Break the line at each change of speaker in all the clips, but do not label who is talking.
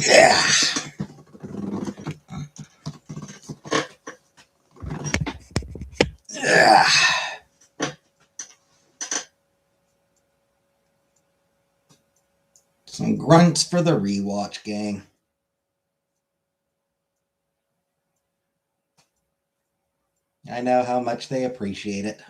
Yeah. Yeah. Some grunts for the rewatch gang. I know how much they appreciate it.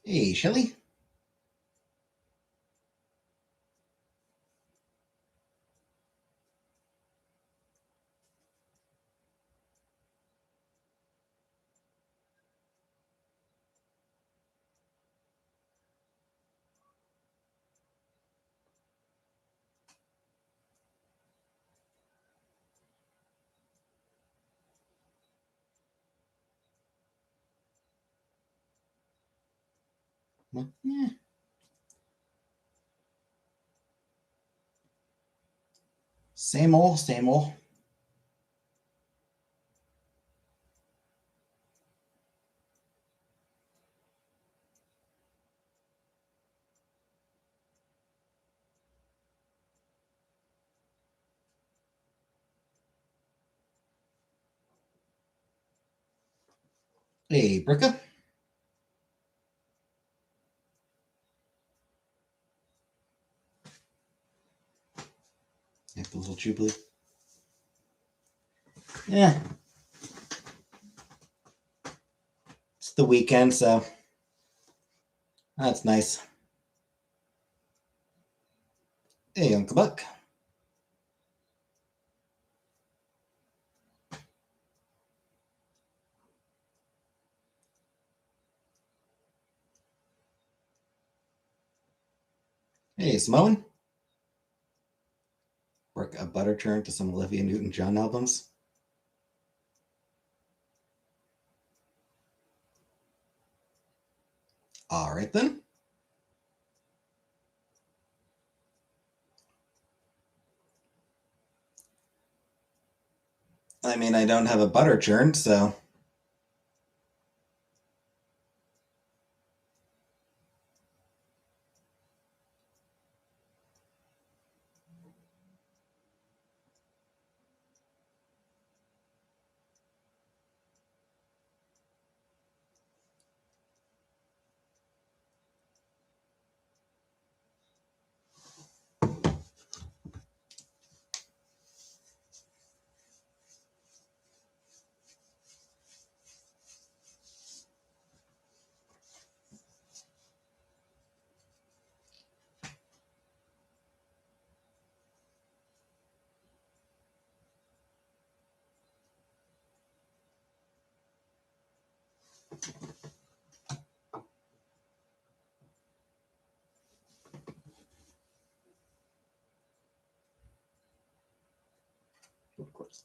Hey, Shelly. Yeah. Same old, same old. Hey, Bricka. Like the little Jubilee. Yeah. It's the weekend, so that's nice. Hey, Uncle Buck. Hey, Samoan. Work a butter churn to some Olivia Newton-John albums. All right, then. I mean, I don't have a butter churn, so... Of course.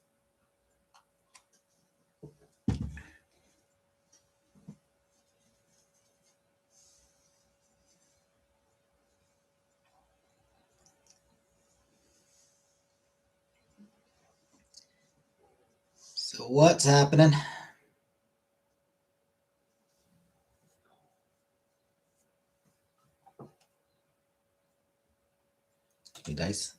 So what's happening? Hey, dice.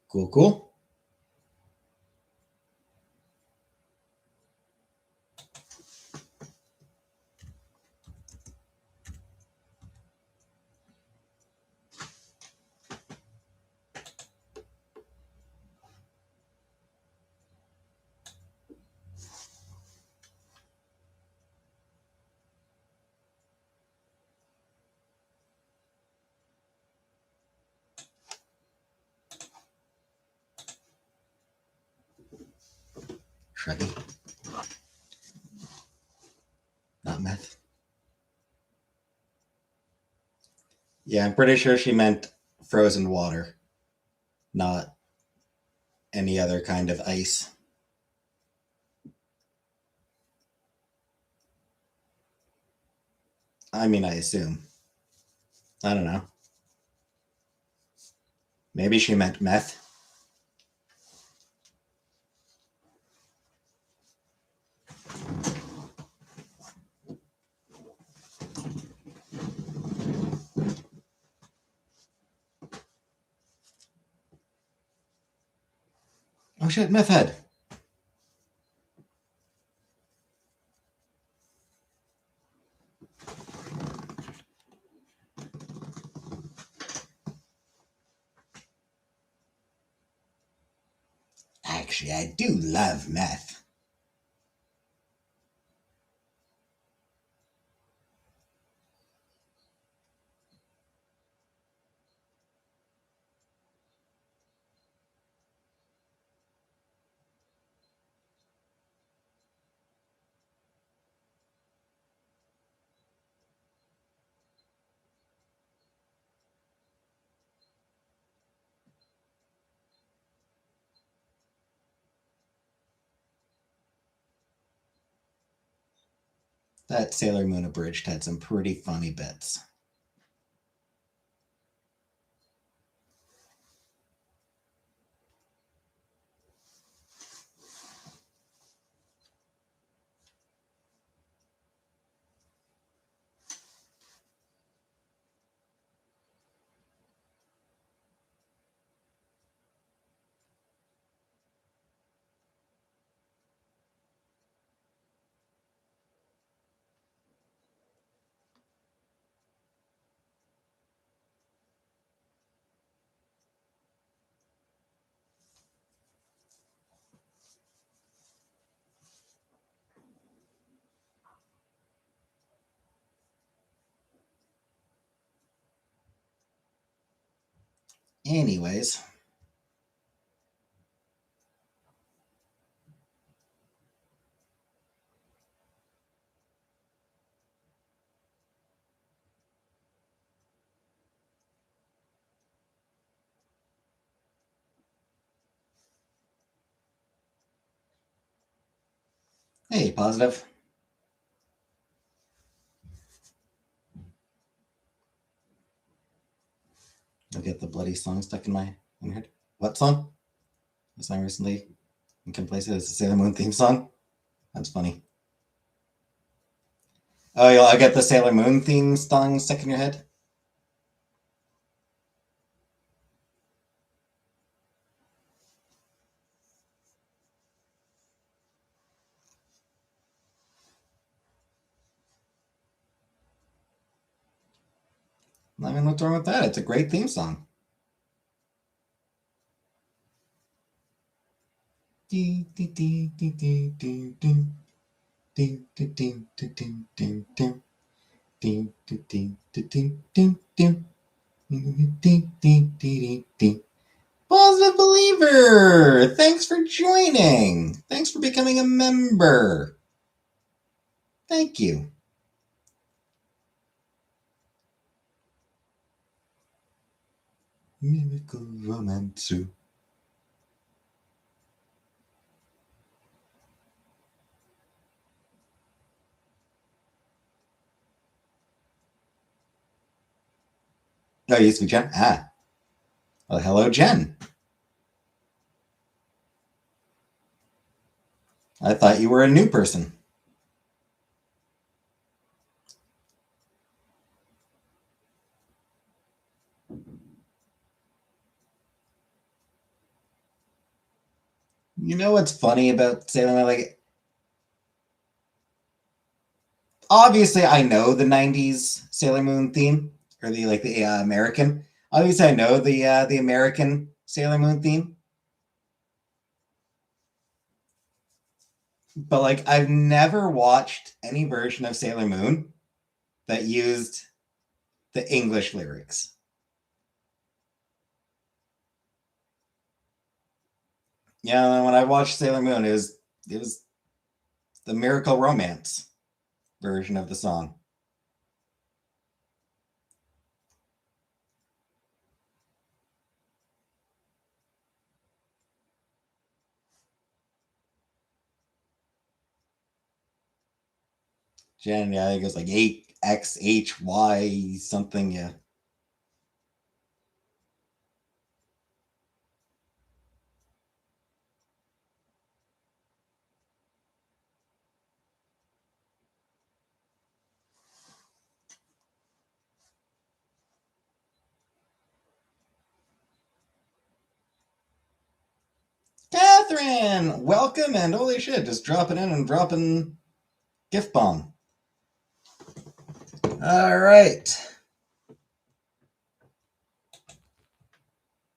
Cool, cool. Shruggy. Not meth. Yeah, I'm pretty sure she meant frozen water, not any other kind of ice. I mean, I assume. I don't know. Maybe she meant meth. Oh shit, meth head. Actually, I do love meth. That Sailor Moon Abridged had some pretty funny bits. Anyways, hey, positive. I'll get the bloody song stuck in my head. What song? The song recently in places is the Sailor Moon theme song. That's funny. Oh, I get the Sailor Moon theme song stuck in your head. I mean, what's wrong with that? It's a great theme song. Positive Believer! Thanks for joining. Thanks for becoming a member. Thank you. Miracle Romance. Oh, you used to be Jen? Ah. Well, hello, Jen. I thought you were a new person. You know what's funny about Sailor Moon? Like, obviously, I know the '90s Sailor Moon theme, or the American. Obviously, I know the American Sailor Moon theme, but like, I've never watched any version of Sailor Moon that used the English lyrics. Yeah, when I watched Sailor Moon, it was the Miracle Romance version of the song. Jen, yeah, it goes like 8XHY something, yeah. Catherine, welcome, and holy shit, just dropping in and dropping gift bomb. All right.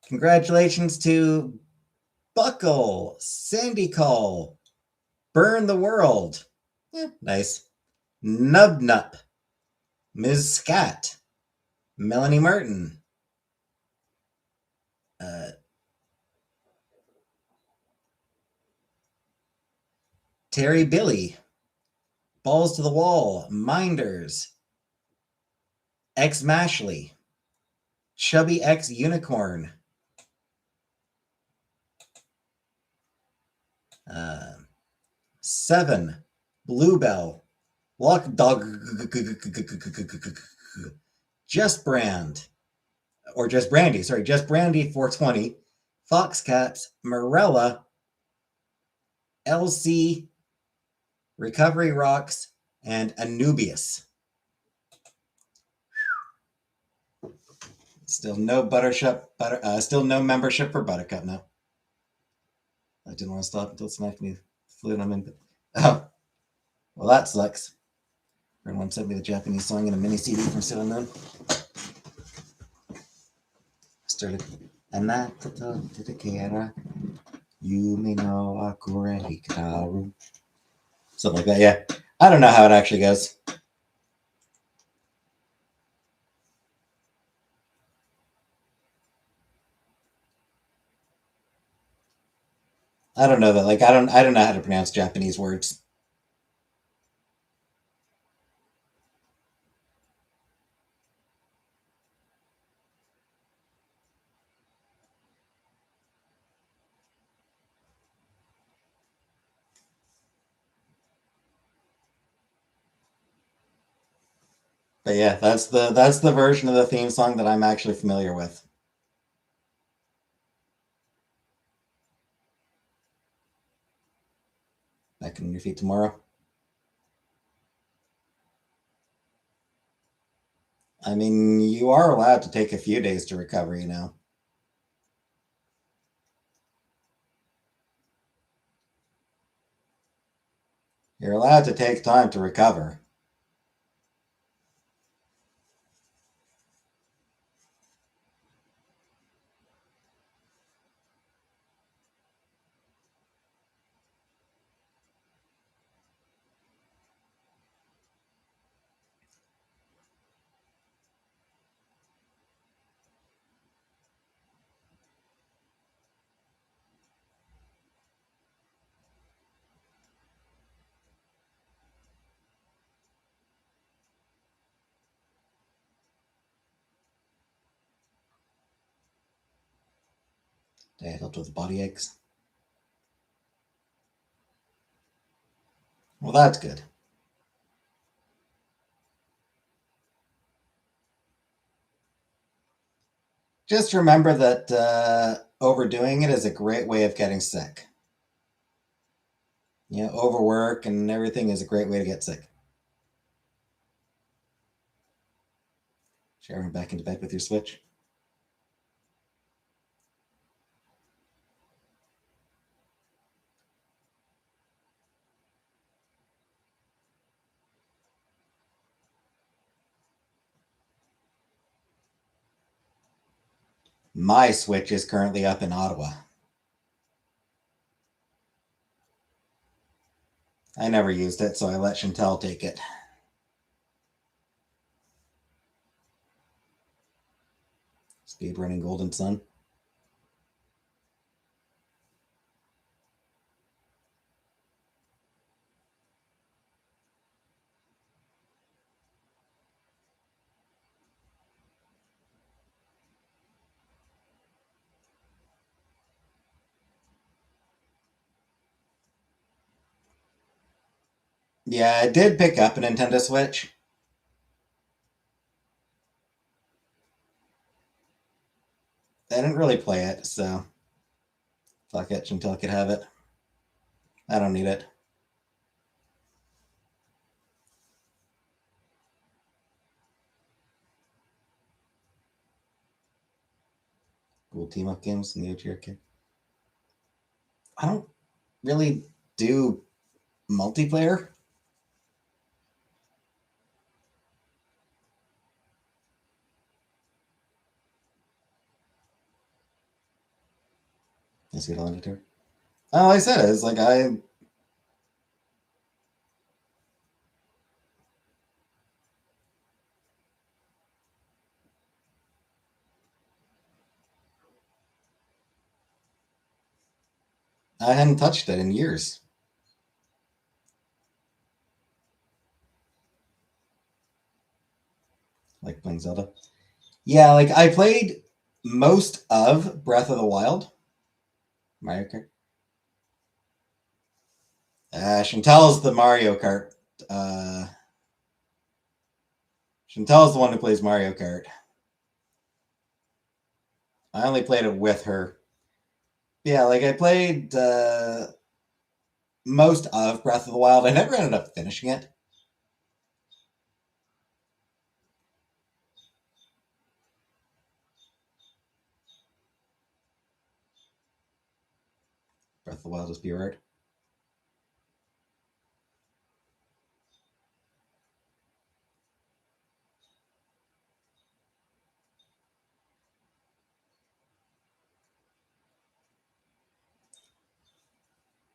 Congratulations to Buckle, Sandy Call, Burn the World. Yeah, nice. Nub Nup, Ms. Scat, Melanie Martin, uh, Terry Billy, Balls to the Wall, Minders, X Mashley, Chubby X Unicorn, uh, Seven, Bluebell, Lock Dog, Just Brand, or Just Brandy, sorry, Just Brandy 420, Foxcat, Morella, LC, Recovery Rocks, and Anubius. Still no still no membership for Buttercup now. I didn't want to stop until Smack Me flew them in, but oh, well that sucks. Everyone sent me the Japanese song in a mini CD from Sailor Moon. Started, Anata to Tadakera, Yumi no Akure Hikaru. Something like that, yeah. I don't know how it actually goes. I don't know that. Like I don't know how to pronounce Japanese words. But yeah, that's the version of the theme song that I'm actually familiar with. Back on your feet tomorrow. I mean, you are allowed to take a few days to recover, you know. You're allowed to take time to recover. They helped with body aches. Well, that's good. Just remember that overdoing it is a great way of getting sick. You know, overwork and everything is a great way to get sick. Sharon, back into bed with your Switch. My Switch is currently up in Ottawa. I never used it, so I let Chantel take it. Speed running Golden Sun. Yeah, I did pick up a Nintendo Switch. I didn't really play it, so fuck it until I could have it. I don't need it. Cool team up games in the OG arcade. I don't really do multiplayer. Let's get on to it. Oh, I said it's like I hadn't touched it in years. Like playing Zelda. Yeah, like I played most of Breath of the Wild. Mario Kart. Chantel's the Mario Kart. Chantel's the one who plays Mario Kart. I only played it with her. Yeah, like I played most of Breath of the Wild. I never ended up finishing it. Breath of the Wild is pure art.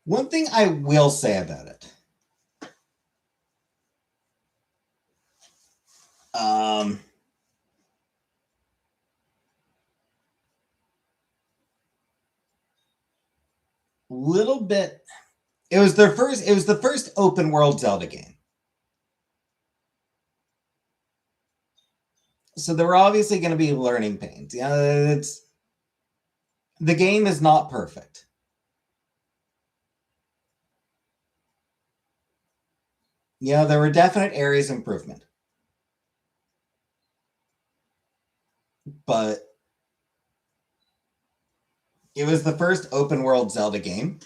One thing I will say about it. Little bit. It was their first. It was the first open world Zelda game. So there were obviously going to be learning pains. Yeah, it's the game is not perfect. Yeah, there were definite areas of improvement. But it was the first open world Zelda game.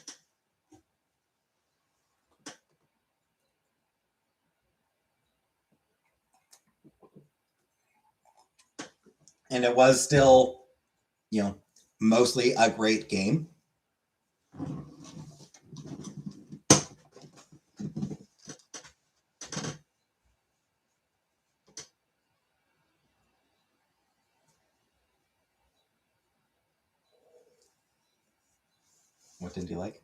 And it was still, mostly a great game. What did you like?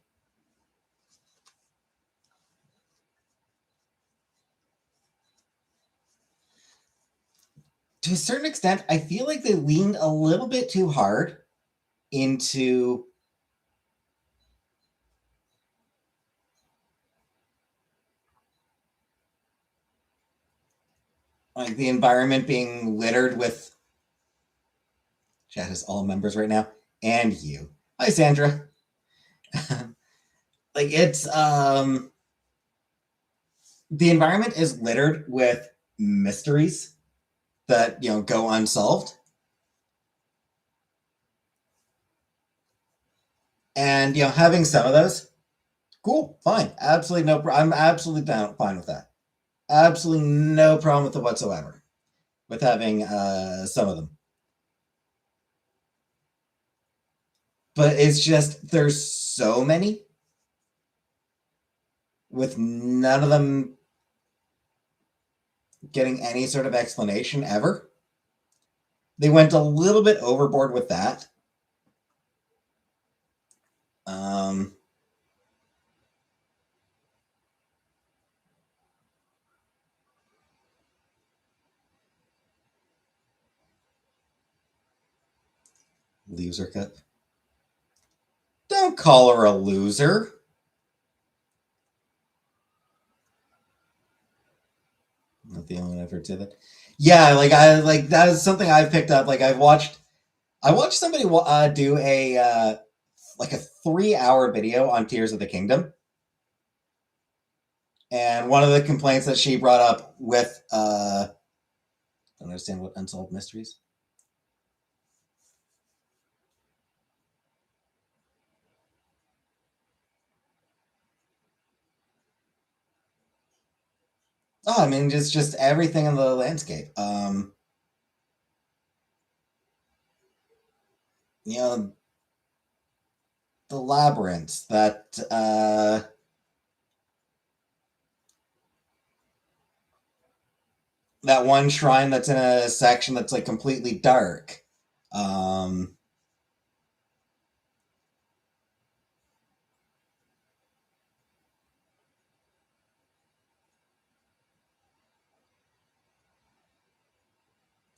To a certain extent, I feel like they leaned a little bit too hard into like the environment being littered with chat is all members right now and you. Hi Sandra. Like it's the environment is littered with mysteries that go unsolved. And having some of those, cool, fine, absolutely no. I'm absolutely down, fine with that. Absolutely no problem with it whatsoever. With having some of them, but it's just there's so many, with none of them getting any sort of explanation ever. They went a little bit overboard with that. Loser cup. Don't call her a loser. Not the only one I've heard say that. Yeah, like that is something I've picked up. Like I watched somebody do a like a 3-hour video on Tears of the Kingdom, And one of the complaints that she brought up with I don't understand what unsolved mysteries. Oh, I mean, just everything in the landscape. You know, the labyrinths that that one shrine that's in a section that's like completely dark. Um,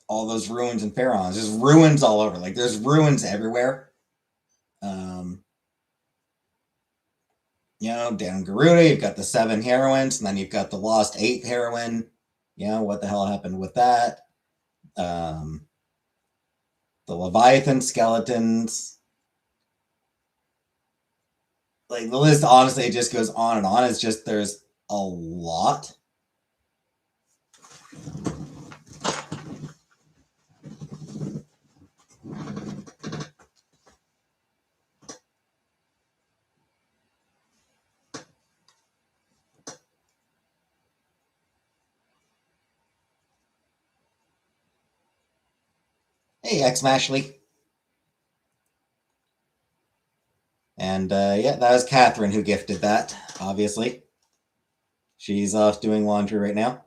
all those ruins in Pharaoh, just ruins all over. Like there's ruins everywhere. Um, down Garuda, you've got the 7 heroines, and then you've got the lost 8th heroine. What the hell happened with that? Um, the Leviathan skeletons. Like the list, honestly, it just goes on and on. It's just there's a lot. Hey, X Mashley. And yeah, that was Catherine who gifted that, obviously. She's off doing laundry right now.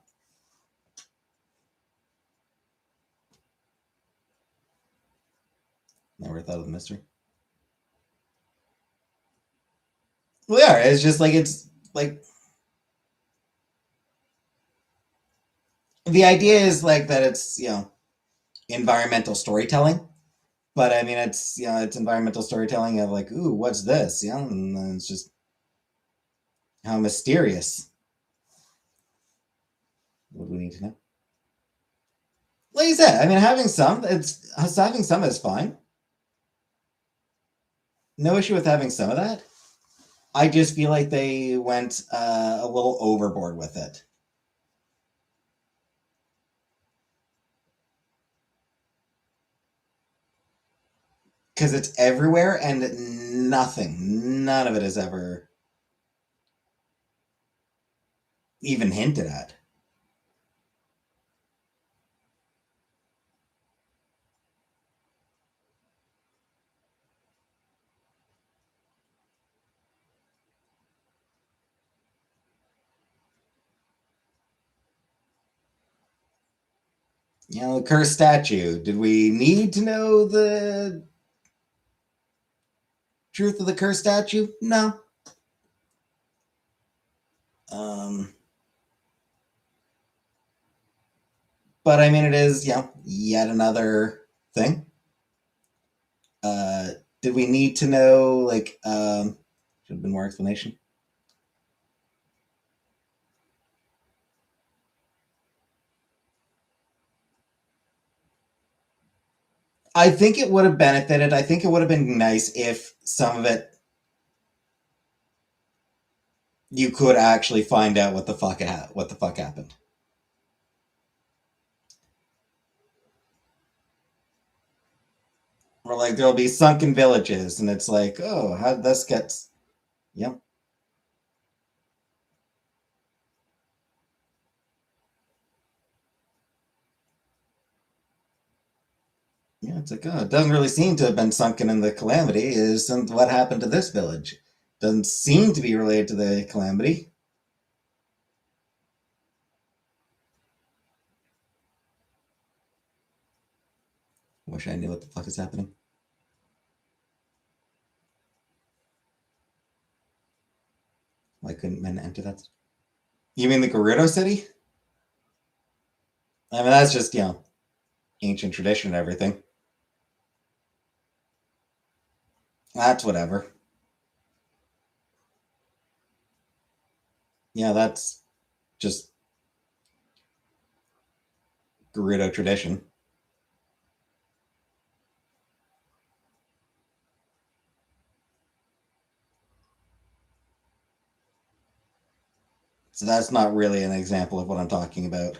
Never thought of the mystery. Well, yeah, it's just like it's like the idea is like that it's environmental storytelling, but I mean it's it's environmental storytelling of like, ooh, what's this? And then it's just how mysterious. What do we need to know? Like you said, I mean having some is fine. No issue with having some of that. I just feel like they went a little overboard with it. Because it's everywhere and none of it is ever even hinted at. The cursed statue. Did we need to know the truth of the cursed statue? No. Um, but I mean, it is, yet another thing. Uh, did we need to know, like, should have been more explanation? I think it would have benefited. I think it would have been nice if some of it you could actually find out what the fuck happened. Or like there'll be sunken villages, and it's like, oh, how did this get? Yep. Yeah, it's like, oh, it doesn't really seem to have been sunken in the calamity. Is what happened to this village? Doesn't seem to be related to the calamity. Wish I knew what the fuck is happening. Why couldn't men enter that? You mean the Gerudo city? I mean, that's just ancient tradition and everything. That's whatever. Yeah, that's just Gerudo tradition. So that's not really an example of what I'm talking about.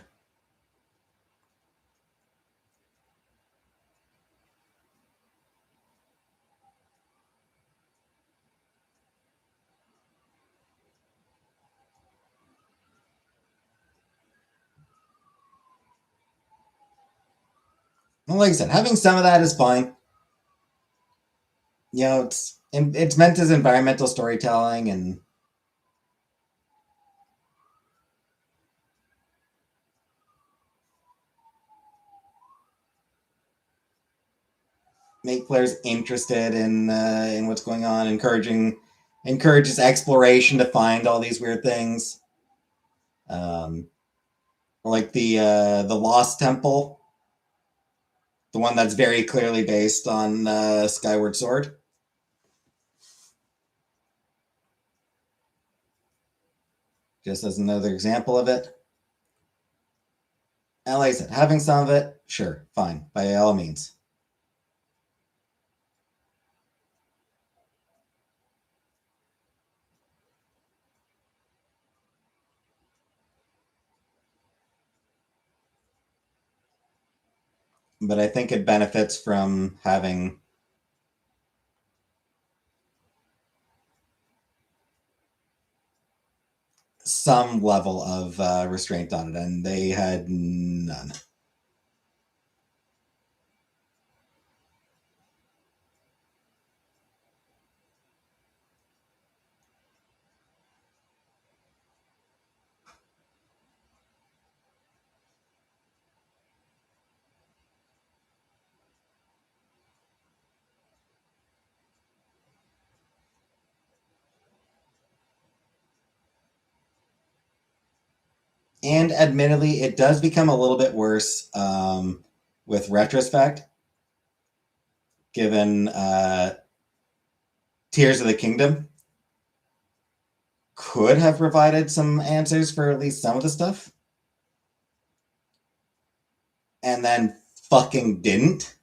Well, like I said, having some of that is fine. You know, it's meant as environmental storytelling, and make players interested in what's going on, encourages exploration to find all these weird things. Like the Lost Temple, the one that's very clearly based on Skyward Sword. Just as another example of it. And like I said, having some of it, sure, fine, by all means. But I think it benefits from having some level of restraint on it, and they had none. And admittedly, it does become a little bit worse with retrospect, given Tears of the Kingdom could have provided some answers for at least some of the stuff, and then fucking didn't.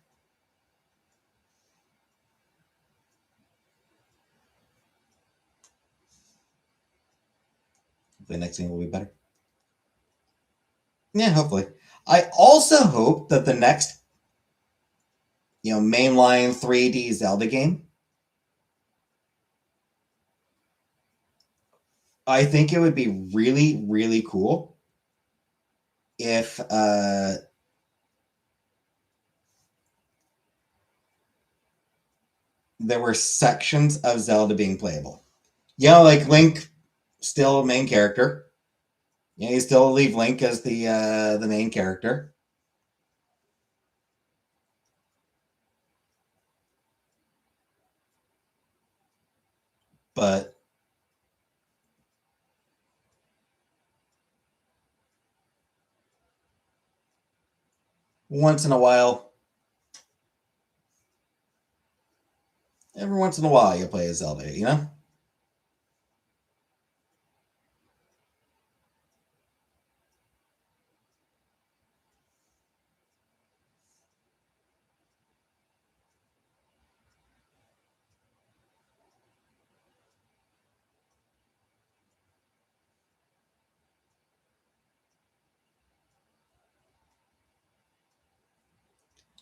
The next thing will be better. Yeah, hopefully. I also hope that the next, mainline 3D Zelda game, I think it would be really, really cool if there were sections of Zelda being playable. Like Link, still main character. You still leave Link as the main character. But once in a while, every once in a while, you play as Zelda,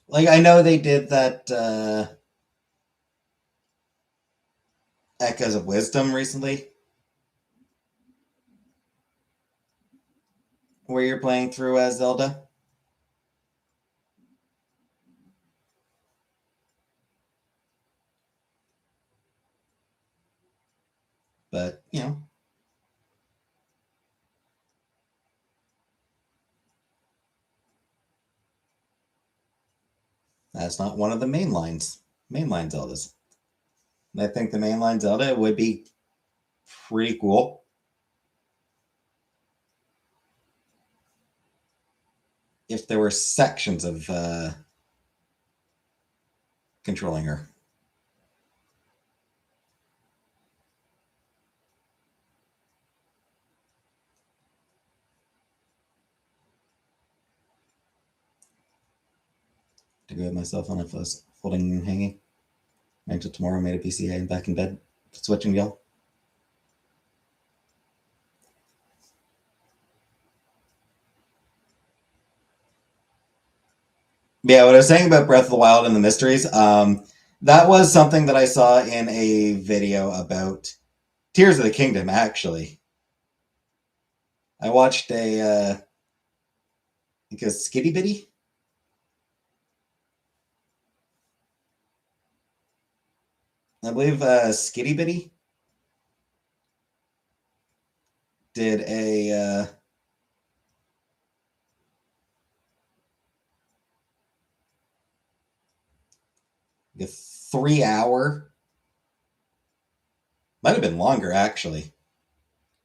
Like, I know they did that Echoes of Wisdom recently, where you're playing through as Zelda. But, that's not one of the mainline Zeldas. And I think the mainline Zelda would be pretty cool if there were sections of controlling her. To go with myself on if I was folding and hanging. Until tomorrow, made a PCA and back in bed, switching yell. Yeah, what I was saying about Breath of the Wild and the mysteries, that was something that I saw in a video about Tears of the Kingdom, actually. I watched I think it was Skitty Bitty. I believe Skitty Bitty did a 3 hour, might have been longer actually.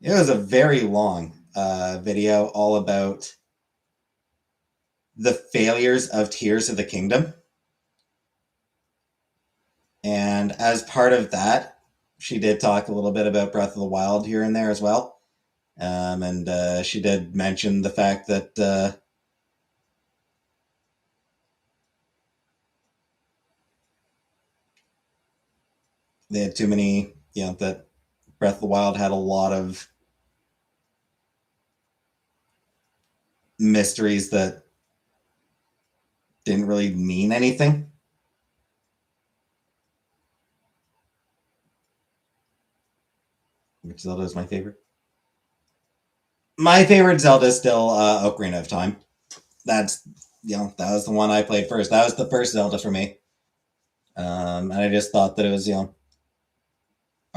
It was a very long video all about the failures of Tears of the Kingdom. And as part of that, she did talk a little bit about Breath of the Wild here and there as well. And she did mention the fact that they had too many, that Breath of the Wild had a lot of mysteries that didn't really mean anything. Which Zelda is my favorite? My favorite Zelda is still Ocarina of Time. That's that was the one I played first. That was the first Zelda for me, and I just thought that it was a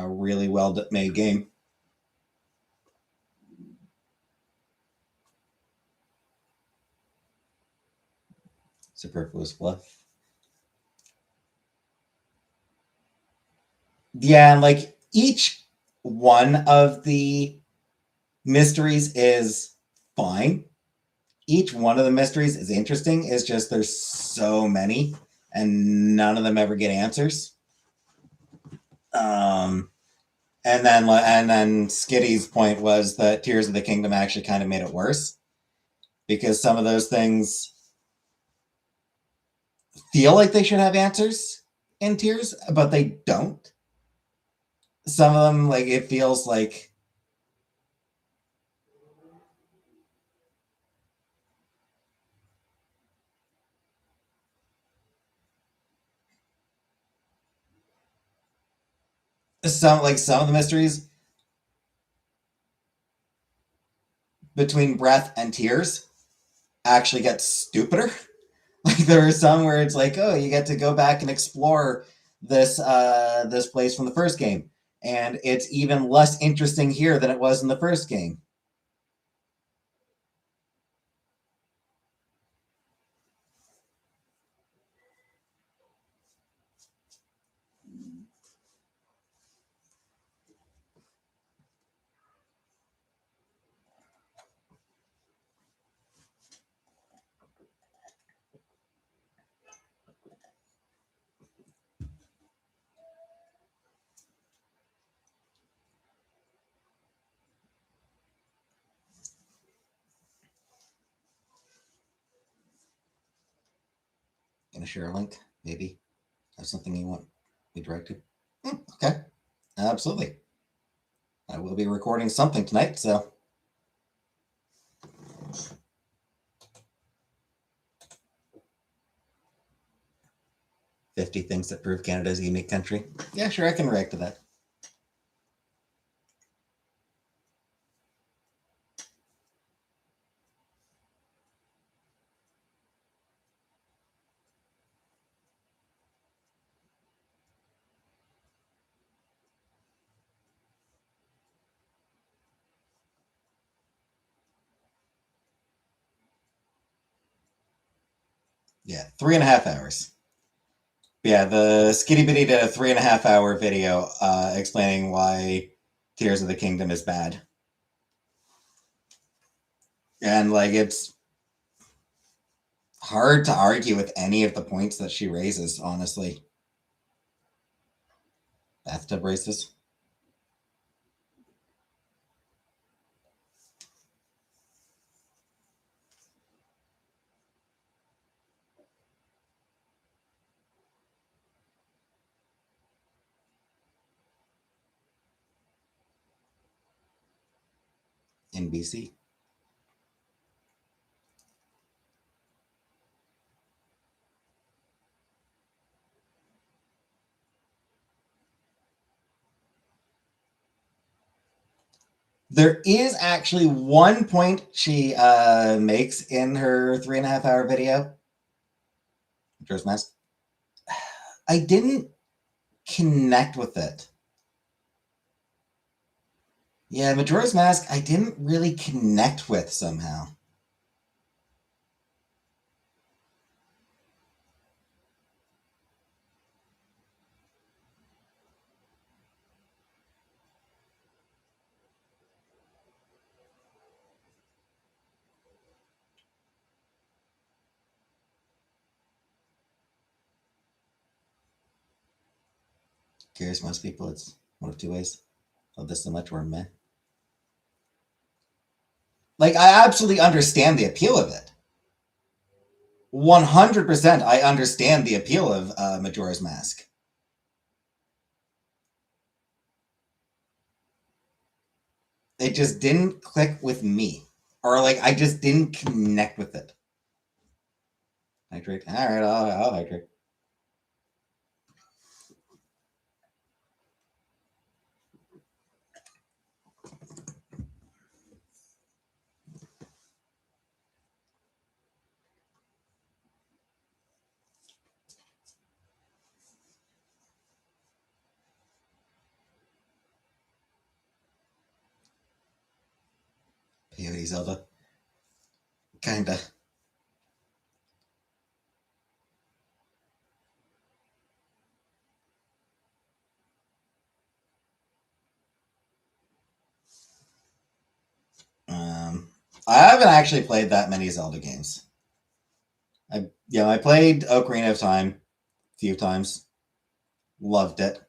really well made game. Superfluous fluff. Yeah, and like each one of the mysteries is fine. Each one of the mysteries is interesting. It's just there's so many, and none of them ever get answers. Um, and then Skitty's point was that Tears of the Kingdom actually kind of made it worse because some of those things feel like they should have answers in Tears, but they don't. Some of them, like it feels like some of the mysteries between Breath and Tears actually get stupider. Like there are some where it's like, oh, you get to go back and explore this place from the first game, and it's even less interesting here than it was in the first game. Gonna share a link, maybe. That's something you want me directed. Okay, absolutely. I will be recording something tonight, so 50 things that prove Canada's a unique country. Yeah, sure, I can react to that. Yeah, 3.5 hours. Yeah, the Skitty Bitty did a 3.5 hour video explaining why Tears of the Kingdom is bad. And like it's hard to argue with any of the points that she raises, honestly. Bathtub races. NBC. There is actually one point she makes in her 3.5-hour video. Majora's Mask. I didn't connect with it. Yeah, Majora's Mask, I didn't really connect with somehow. Curious, most people, it's one of two ways. Love this so much, or meh. Like, I absolutely understand the appeal of it. 100% I understand the appeal of Majora's Mask. It just didn't click with me. Or, like, I just didn't connect with it. Hydrate. All right, I'll hydrate. Peyote Zelda. Kinda. I haven't actually played that many Zelda games. I played Ocarina of Time a few times. Loved it.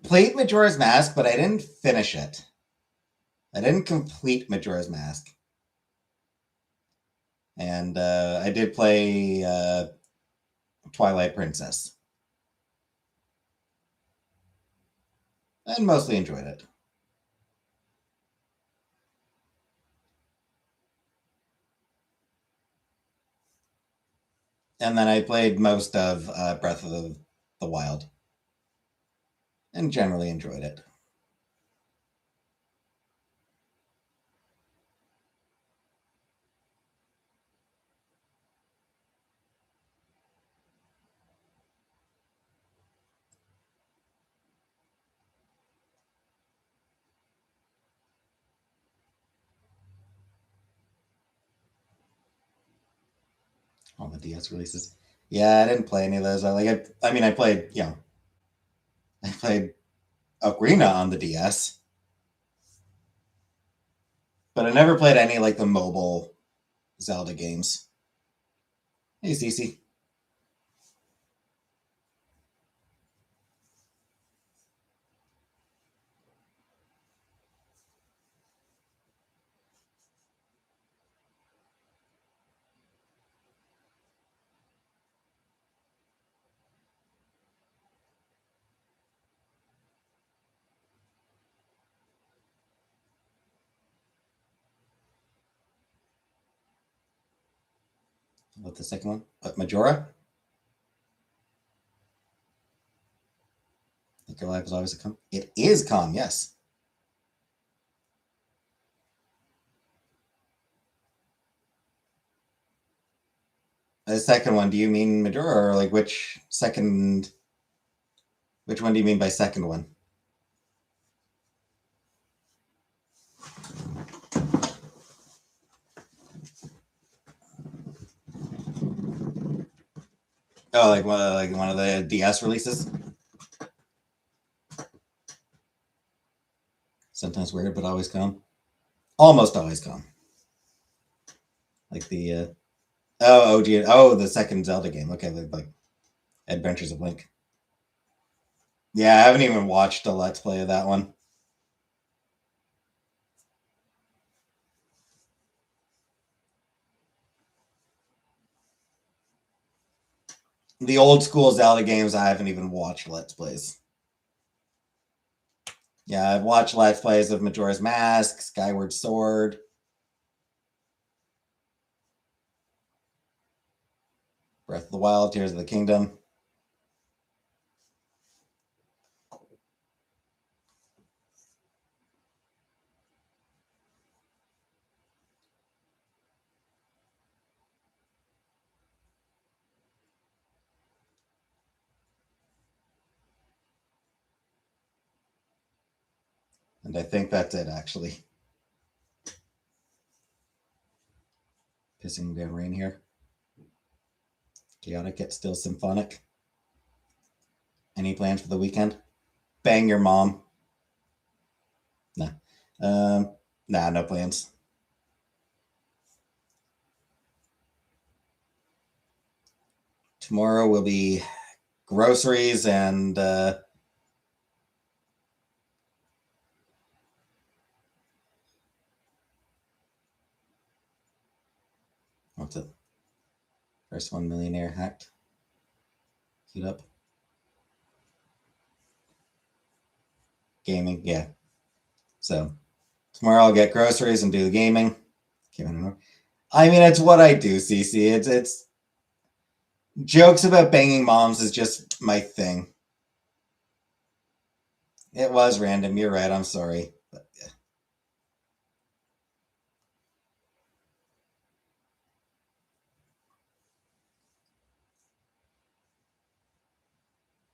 Played Majora's Mask, but I didn't finish it. I didn't complete Majora's Mask. And I did play Twilight Princess. And mostly enjoyed it. And then I played most of Breath of the Wild. And generally enjoyed it. All the DS releases. Yeah, I didn't play any of those. I played, I played Ocarina on the DS. But I never played any like the mobile Zelda games. Hey, Cece. What the second one? Majora? I think your life is always a calm. It is calm, yes. The second one, do you mean Majora or like which one do you mean by second one? Oh, like one of the DS releases? Sometimes weird, but always calm. Almost always calm. Like the the second Zelda game. Okay, like Adventures of Link. Yeah, I haven't even watched a Let's Play of that one. The old school Zelda games, I haven't even watched Let's Plays. Yeah, I've watched Let's Plays of Majora's Mask, Skyward Sword. Breath of the Wild, Tears of the Kingdom. And I think that's it, actually. Pissing down rain here. Chaotic yet still symphonic. Any plans for the weekend? Bang your mom. Nah. Nah, no plans. Tomorrow will be groceries and what's it? First one millionaire hacked. Queued up. Gaming, yeah. So tomorrow I'll get groceries and do the gaming. I mean, it's what I do, CC. It's jokes about banging moms is just my thing. It was random. You're right. I'm sorry. But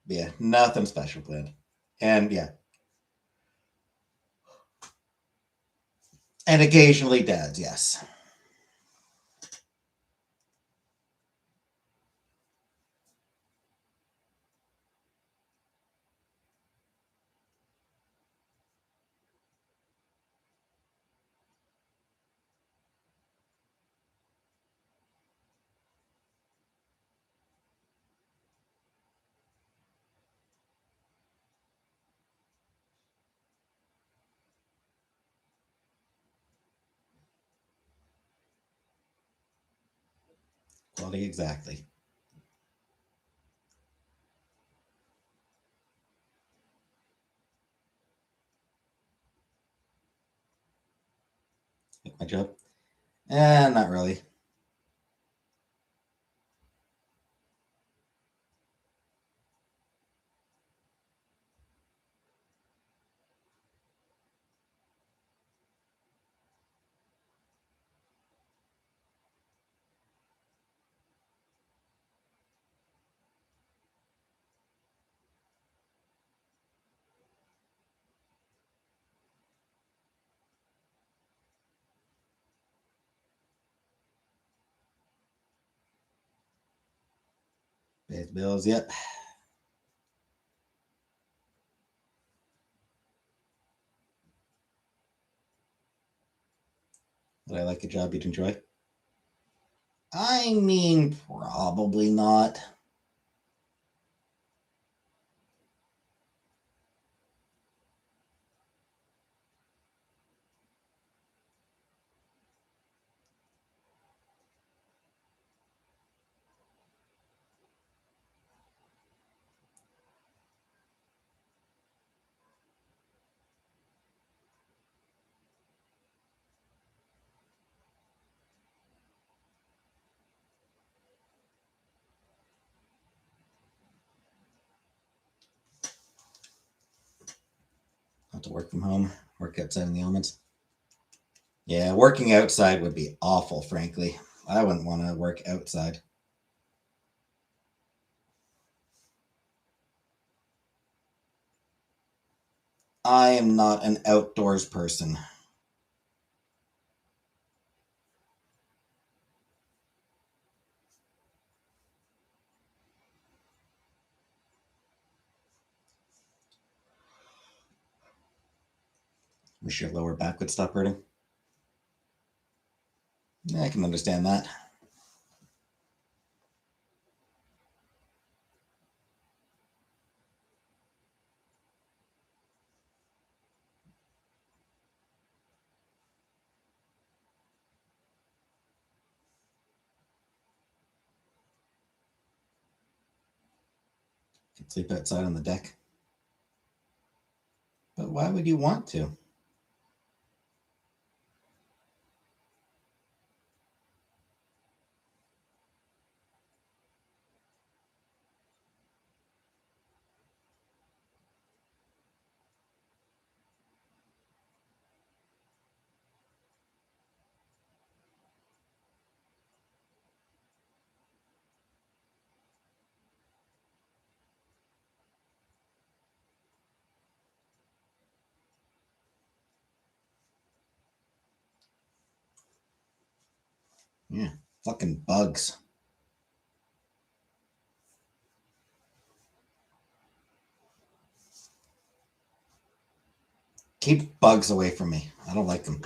yeah, nothing special planned. And yeah. And occasionally dads, yes. Quality, exactly. Like my job? Not really. Pays bills, yep. Would I like a job you'd enjoy? I mean, probably not. Not to work from home, work outside in the elements. Yeah, working outside would be awful, frankly. I wouldn't want to work outside. I am not an outdoors person. Wish your lower back would stop hurting. Yeah, I can understand that. Could sleep outside on the deck. But why would you want to? Yeah, fucking bugs. Keep bugs away from me. I don't like them.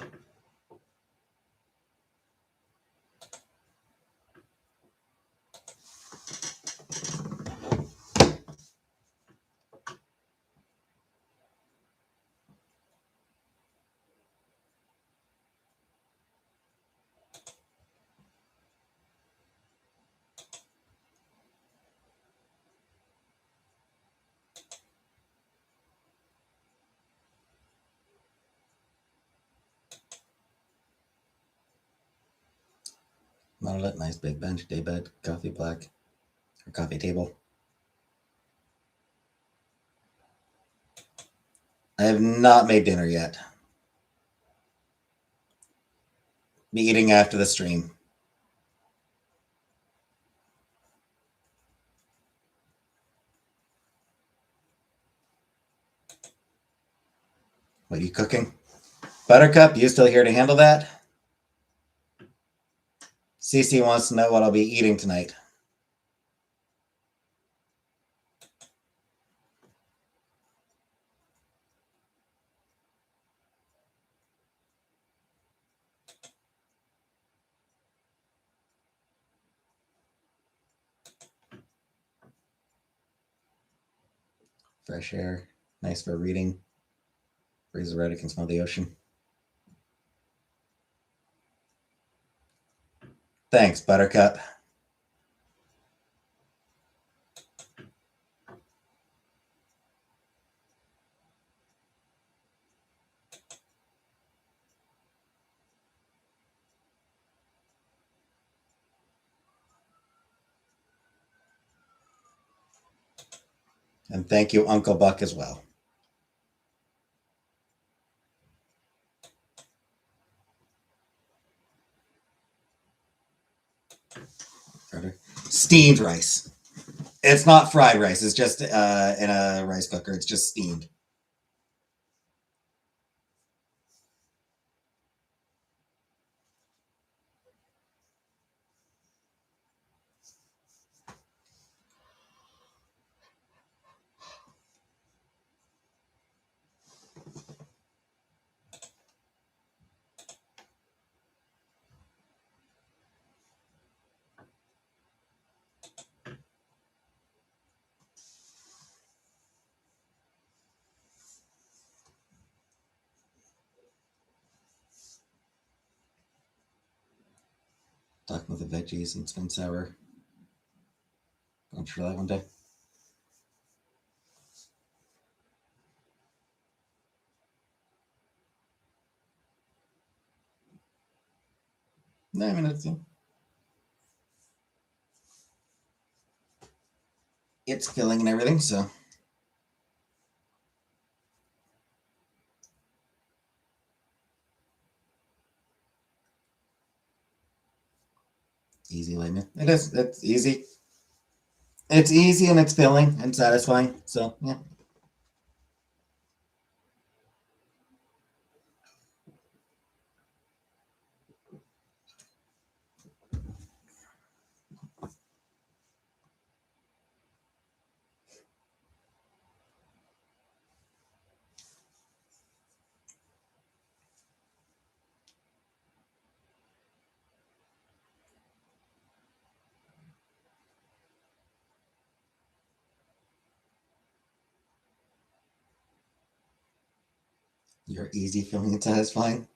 Monolith, nice big bench, daybed, coffee black, or coffee table. I have not made dinner yet. Be eating after the stream. What are you cooking? Buttercup, you still here to handle that? Cece wants to know what I'll be eating tonight. Fresh air, nice for reading. Breeze around, I can smell the ocean. Thanks, Buttercup. And thank you, Uncle Buck, as well. Steamed rice. It's not fried rice. It's just in a rice cooker. It's just steamed. Talking with the veggies and it's been sour. I'll try that one day. No, I mean, it's filling and everything, so. Easy, Layman. It is. It's easy. It's easy and it's filling and satisfying. So, yeah. You're easy, filling, and satisfying.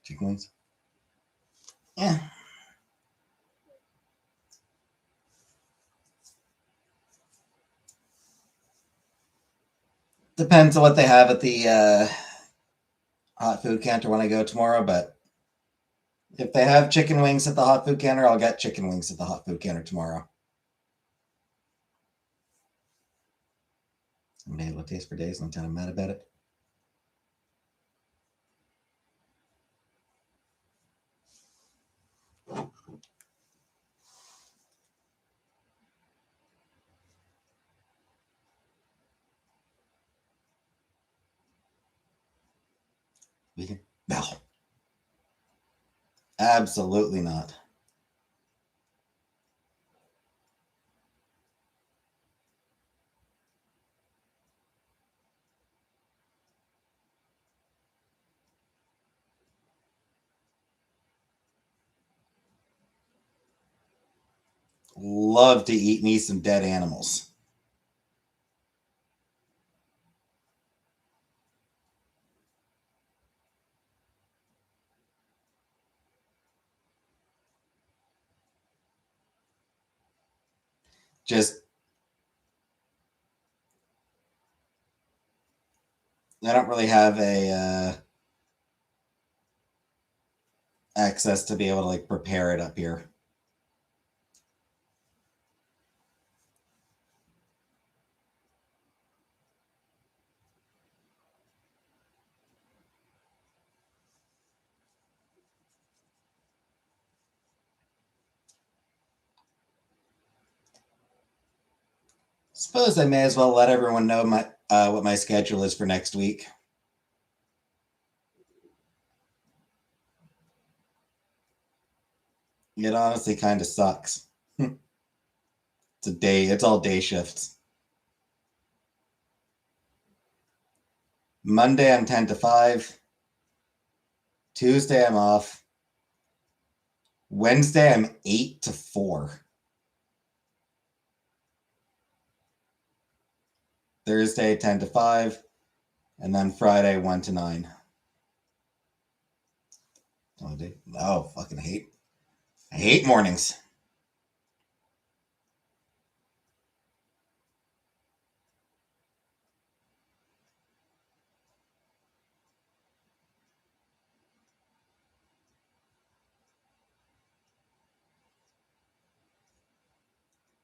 Chicken wings. Yeah. Depends on what they have at the hot food counter when I go tomorrow, but if they have chicken wings at the hot food counter, I'll get chicken wings at the hot food counter tomorrow. I'm been able to taste for days and I'm kind of mad about it. We can. No. Absolutely not. Love to eat me some dead animals. Just, I don't really have a access to be able to like prepare it up here. Suppose I may as well let everyone know my what my schedule is for next week. It honestly kind of sucks. It's a day. It's all day shifts. Monday I'm 10 to 5. Tuesday I'm off. Wednesday I'm 8 to 4. Thursday 10 to 5, and then Friday 1 to 9. Oh, fucking hate. I hate mornings.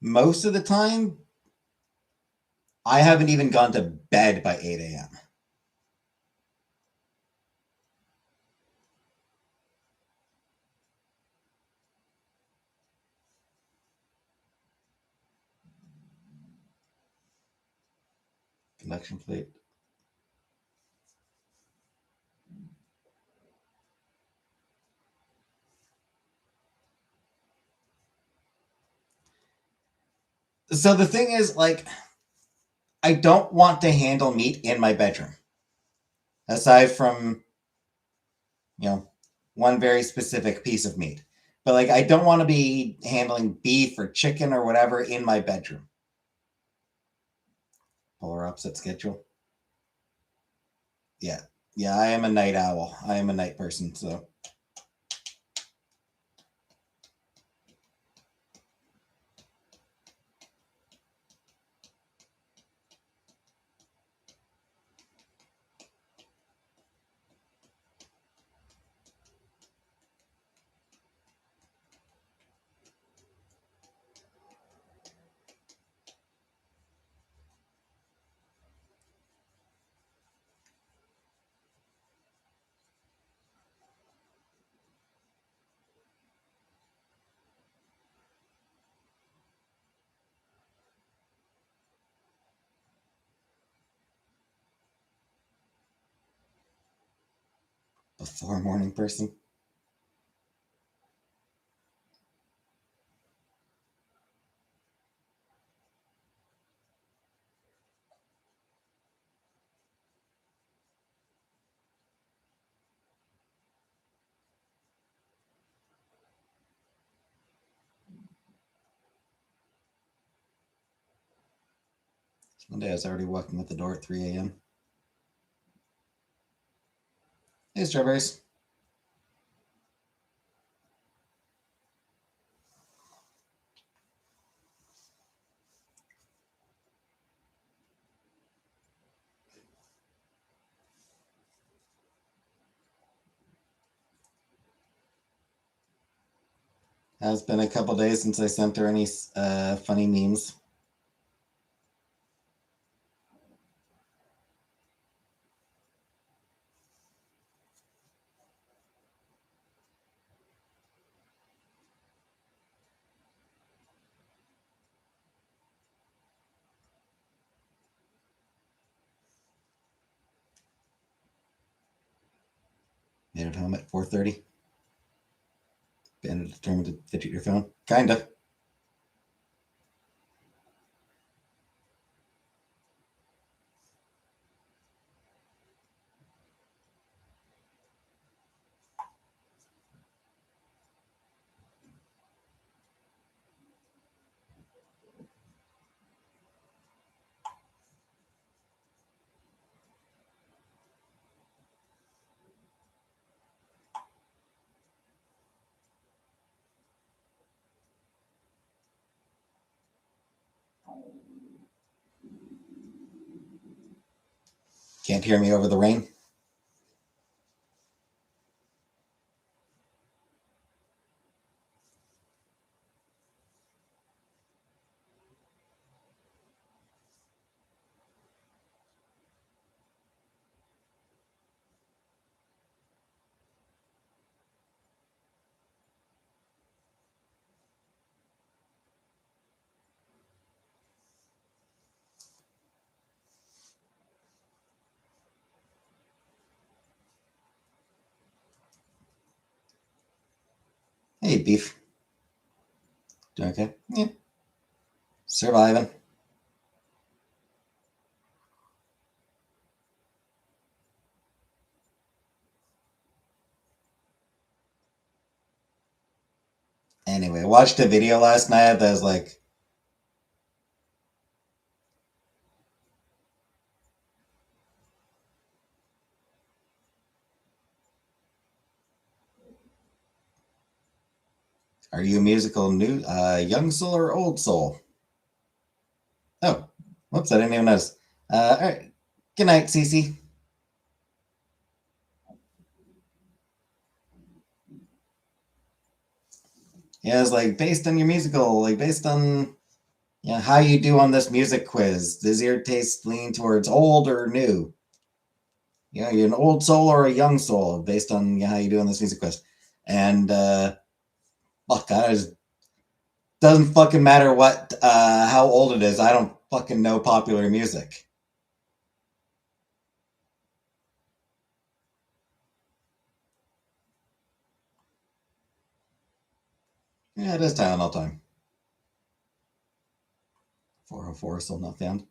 Most of the time, I haven't even gone to bed by 8 a.m. Connection plate. So the thing is, like, I don't want to handle meat in my bedroom. Aside from, you know, one very specific piece of meat. But like I don't want to be handling beef or chicken or whatever in my bedroom. Polar opposite schedule. Yeah. Yeah, I am a night owl. I am a night person, so before morning person. One day I was already walking at the door at 3 a.m. Hey, strawberries. Has been a couple days since I sent her any funny memes. Made it home at 4:30. Been determined to fidget your phone. Kinda. Can't hear me over the rain? Hey, Beef. Doing okay? Yeah. Surviving. Anyway, I watched a video last night that was like, are you a musical new young soul or old soul? Oh, whoops, I didn't even notice. All right. Good night, Cece. Yeah, it's like based on your musical, like based on how you do on this music quiz. Does your taste lean towards old or new? You're an old soul or a young soul based on how you do on this music quiz. And fuck, I just doesn't fucking matter what how old it is. I don't fucking know popular music. Yeah, it is Tylenol time. 404 still not found.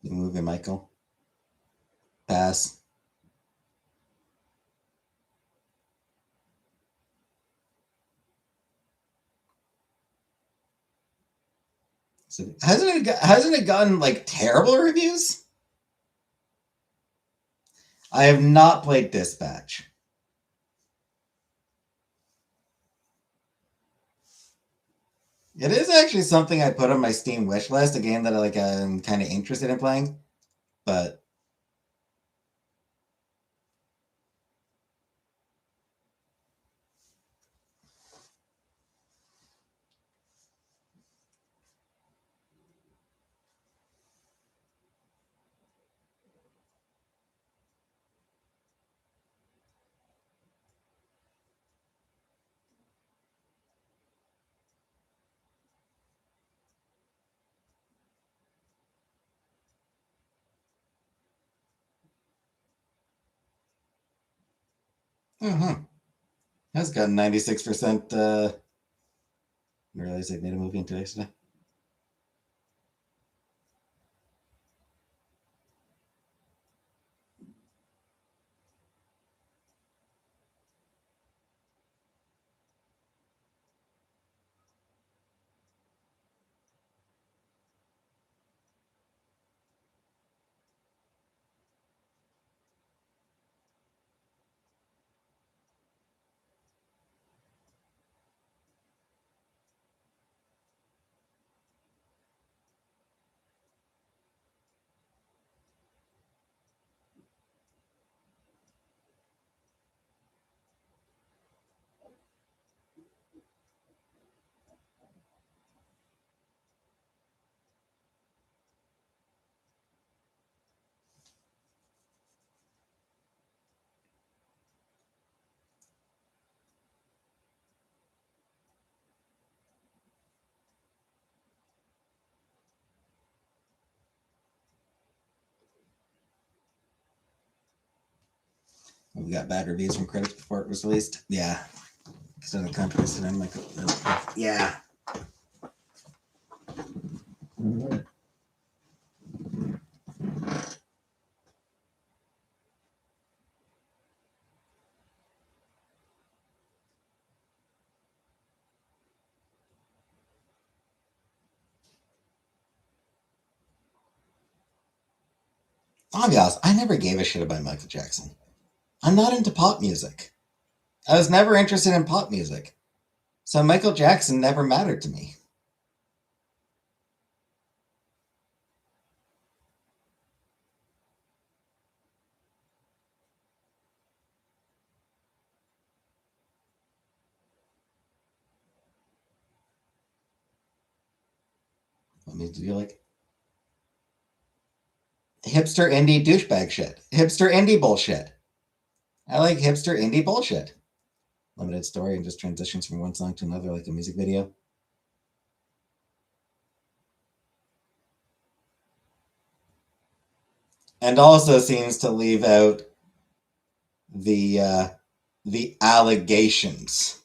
New movie, Michael. Pass. So, hasn't it gotten like terrible reviews? I have not played Dispatch. It is actually something I put on my Steam wish list, a game that I'm kind of interested in playing, but mm-hmm. Has got 96%. I realize they made a movie in today's today. We got bad reviews from critics before it was released. Yeah. Because of the controversy on Michael. Yeah. I'll be honest, I never gave a shit about Michael Jackson. I'm not into pop music. I was never interested in pop music. So Michael Jackson never mattered to me. What music do you like? Hipster indie douchebag shit. Hipster indie bullshit. I like hipster indie bullshit. Limited story and just transitions from one song to another like a music video. And also seems to leave out the allegations.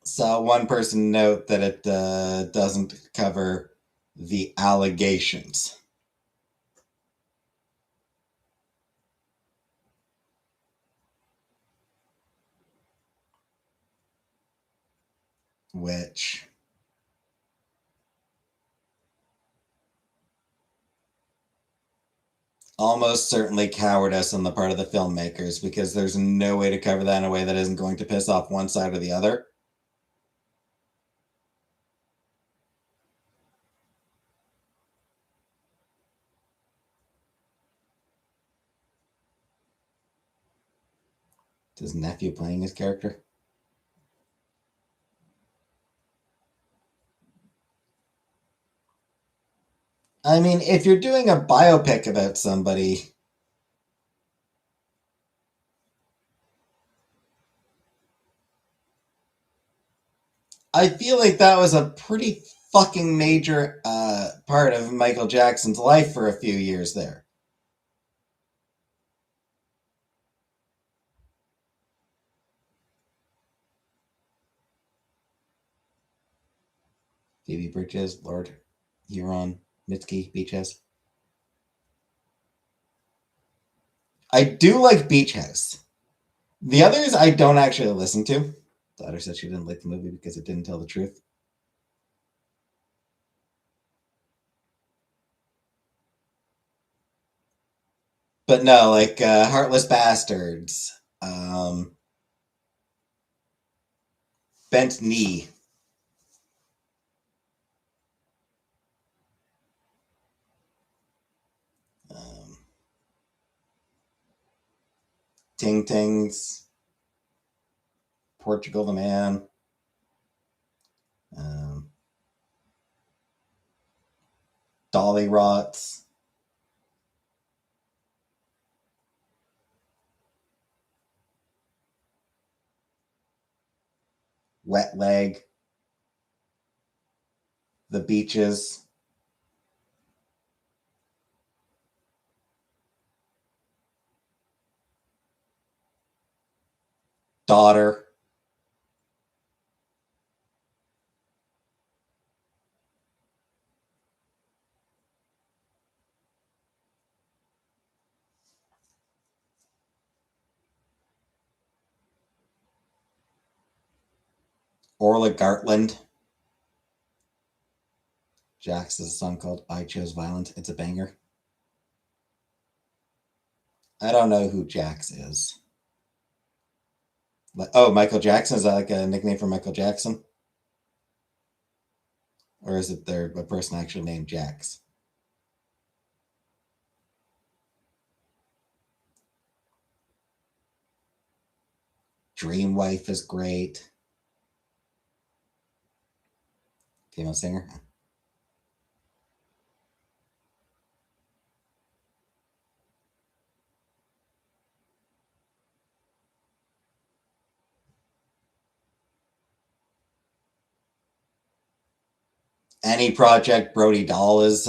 Saw one person note that it doesn't cover the allegations. Which almost certainly cowardice on the part of the filmmakers because there's no way to cover that in a way that isn't going to piss off one side or the other. His nephew playing his character. I mean, if you're doing a biopic about somebody, I feel like that was a pretty fucking major part of Michael Jackson's life for a few years there. Phoebe Bridges, Lord Huron, Mitski, Beach House. I do like Beach House. The others I don't actually listen to. Daughter said she didn't like the movie because it didn't tell the truth. But no, like Heartless Bastards, Bent Knee. Um, Ting Tings, Portugal the Man, um, Dolly Rots, Wet Leg, The Beaches, Daughter, Orla Gartland. Jax is a song called I Chose Violence. It's a banger. I don't know who Jax is. Oh, Michael Jackson? Is that like a nickname for Michael Jackson? Or is it there a person actually named Jax? Dream Wife is great. Female singer. any project Brody Dahl is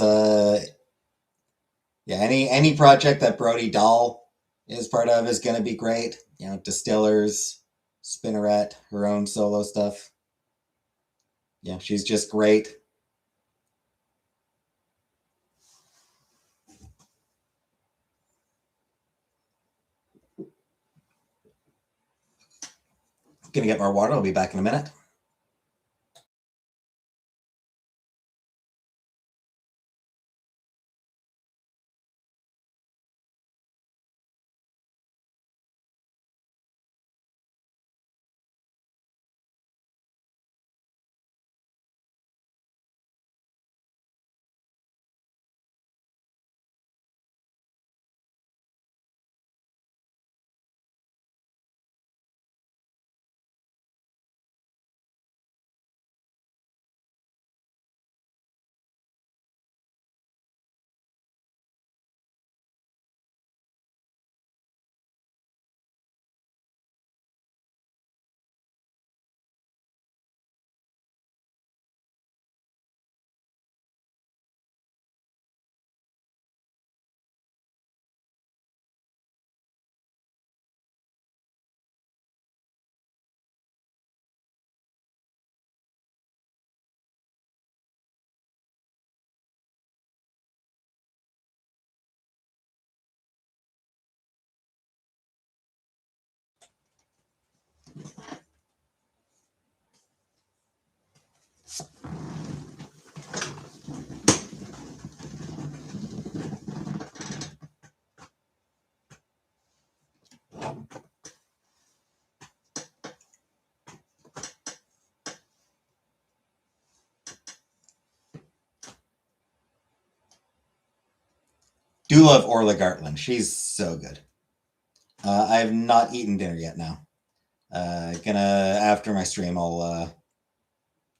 any project that Brody Dahl is part of is going to be great. You know, Distillers, Spinneret, her own solo stuff. Yeah, she's just great. Gonna get more water. I'll be back in a minute. Do love Orla Gartland. She's so good. I have not eaten dinner yet now. Gonna, after my stream, I'll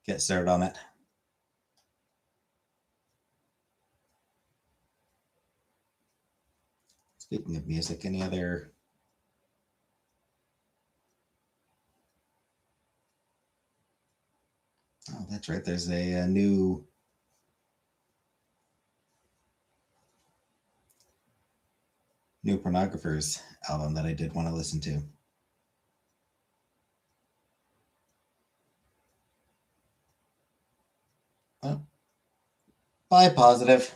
get started on it. Speaking of music, any other... Oh, that's right. There's a new Pornographers album that I did want to listen to. Oh. Bye, positive.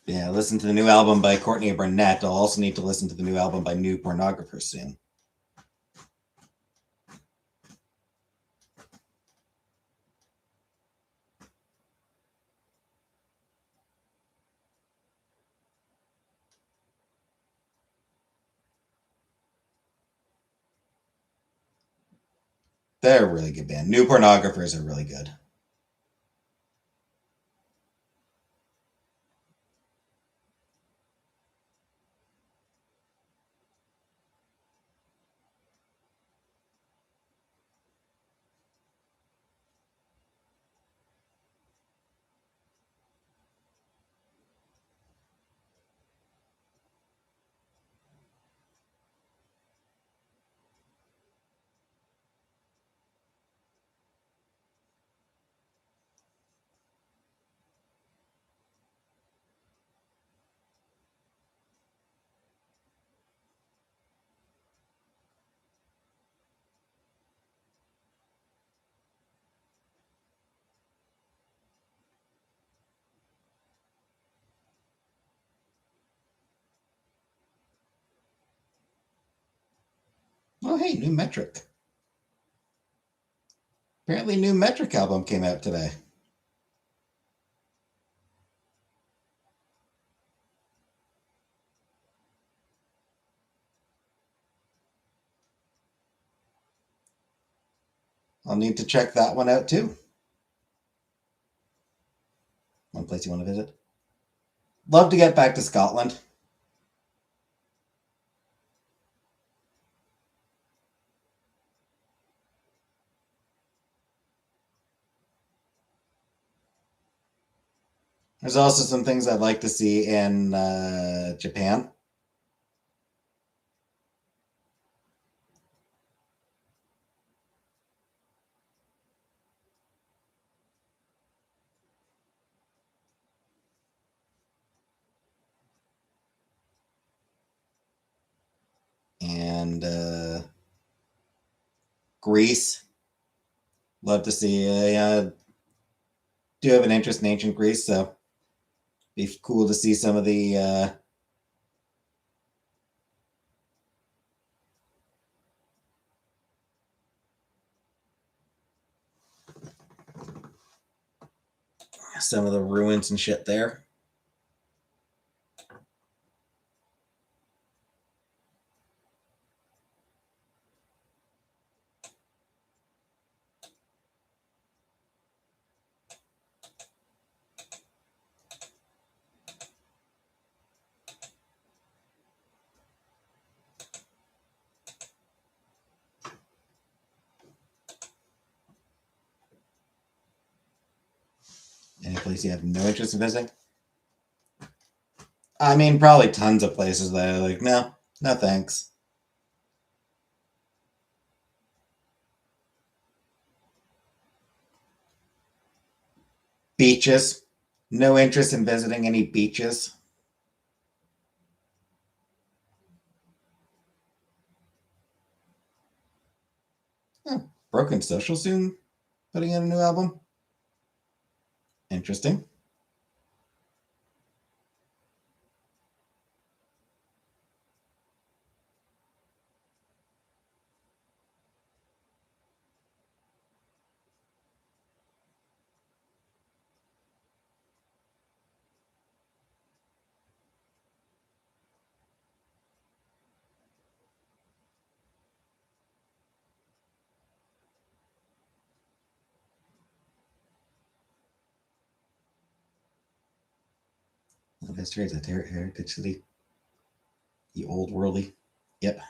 Yeah, listen to the new album by Courtney Barnett. I'll also need to listen to the new album by New Pornographers soon. They're a really good band. New Pornographers are really good. Oh, hey, new Metric. Apparently, new Metric album came out today. I'll need to check that one out too. One place you want to visit? Love to get back to Scotland. There's also some things I'd like to see in Japan. And Greece. Love to see. Do have an interest in ancient Greece, so be cool to see some of the ruins and shit there. Any place you have no interest in visiting? I mean, probably tons of places that are like, no, no thanks. Beaches. No interest in visiting any beaches. Broken Social soon putting in a new album. Interesting. History is a heritage city. The old worldy. Yep.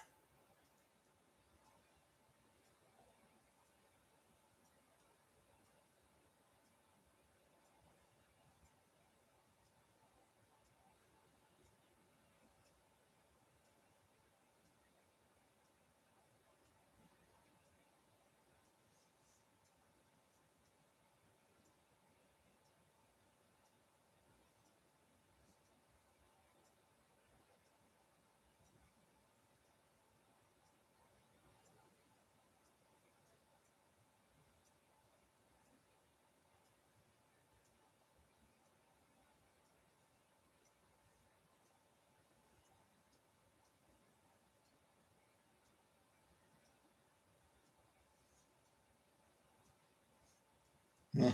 Yeah.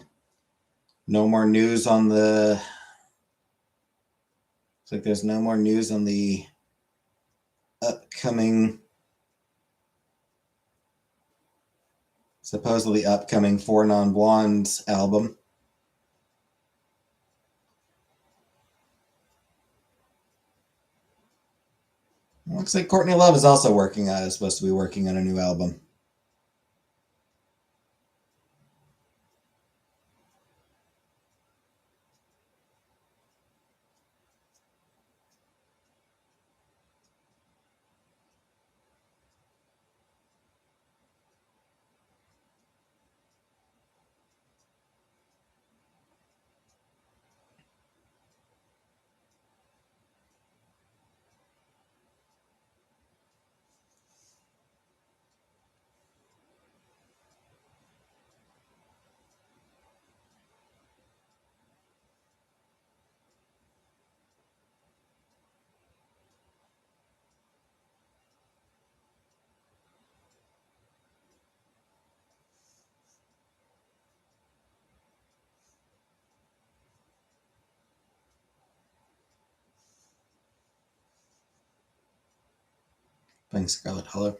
No more news on the. It's like there's no more news on the upcoming, supposedly upcoming Four Non Blondes album. Looks like Courtney Love is also supposed to be working on a new album. Playing Scarlet Hollow.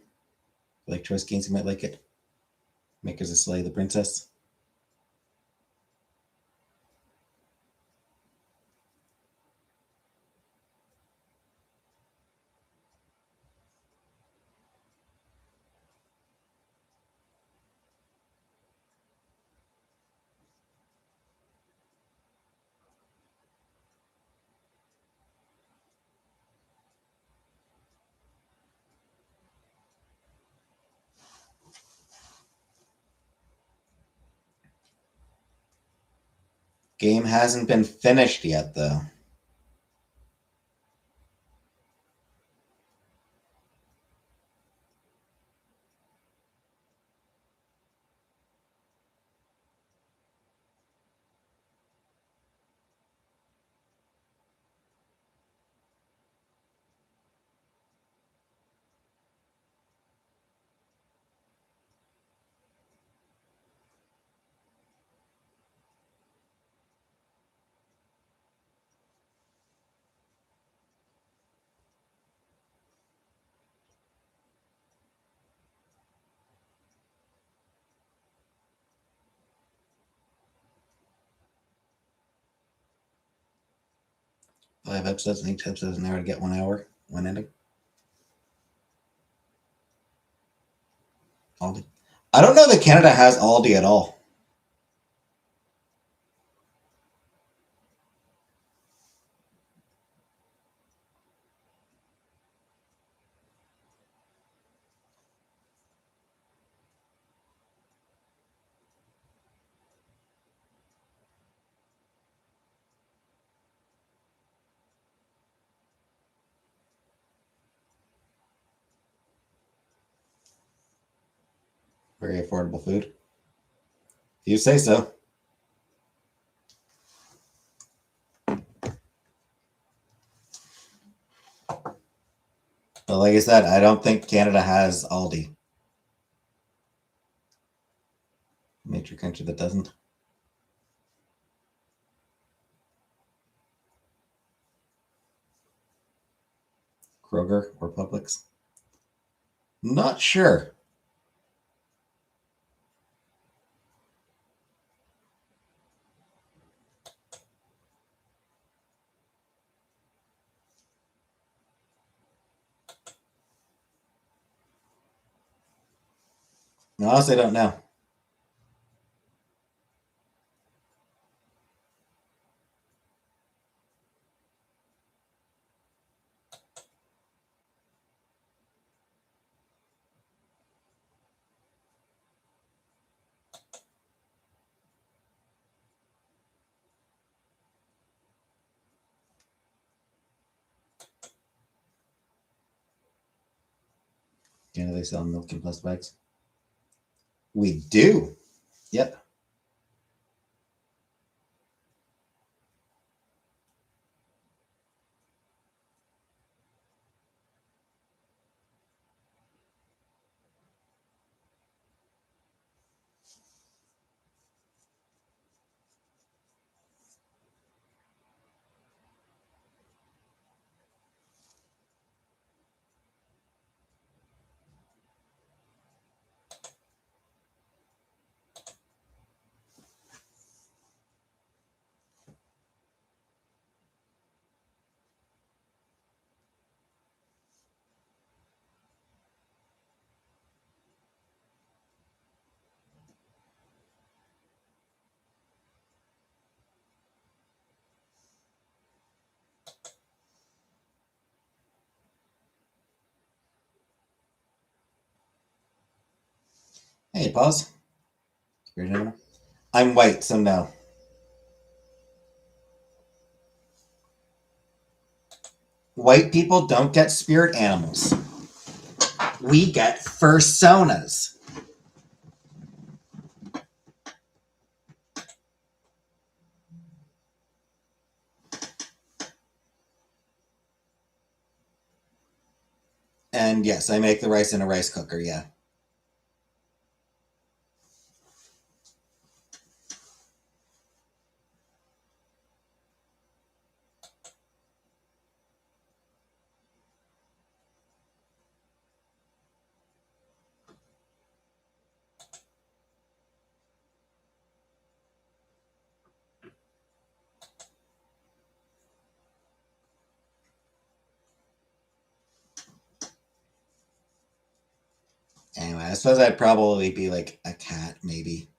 Like Choice Gaines, you might like it. Makers of Slay the Princess. Game hasn't been finished yet, though. Five episodes, and each episode is an hour to get 1 hour, one ending. Aldi. I don't know that Canada has Aldi at all. Very affordable food. If you say so. But like I said, I don't think Canada has Aldi. Major country that doesn't. Kroger or Publix? Not sure. Honestly, I don't know. Canada, they sell milk in plastic bags. We do. Yep. Hey, pause. I'm white, so no. White people don't get spirit animals. We get fursonas. And yes, I make the rice in a rice cooker, yeah. Anyway, I suppose I'd probably be like a cat, maybe.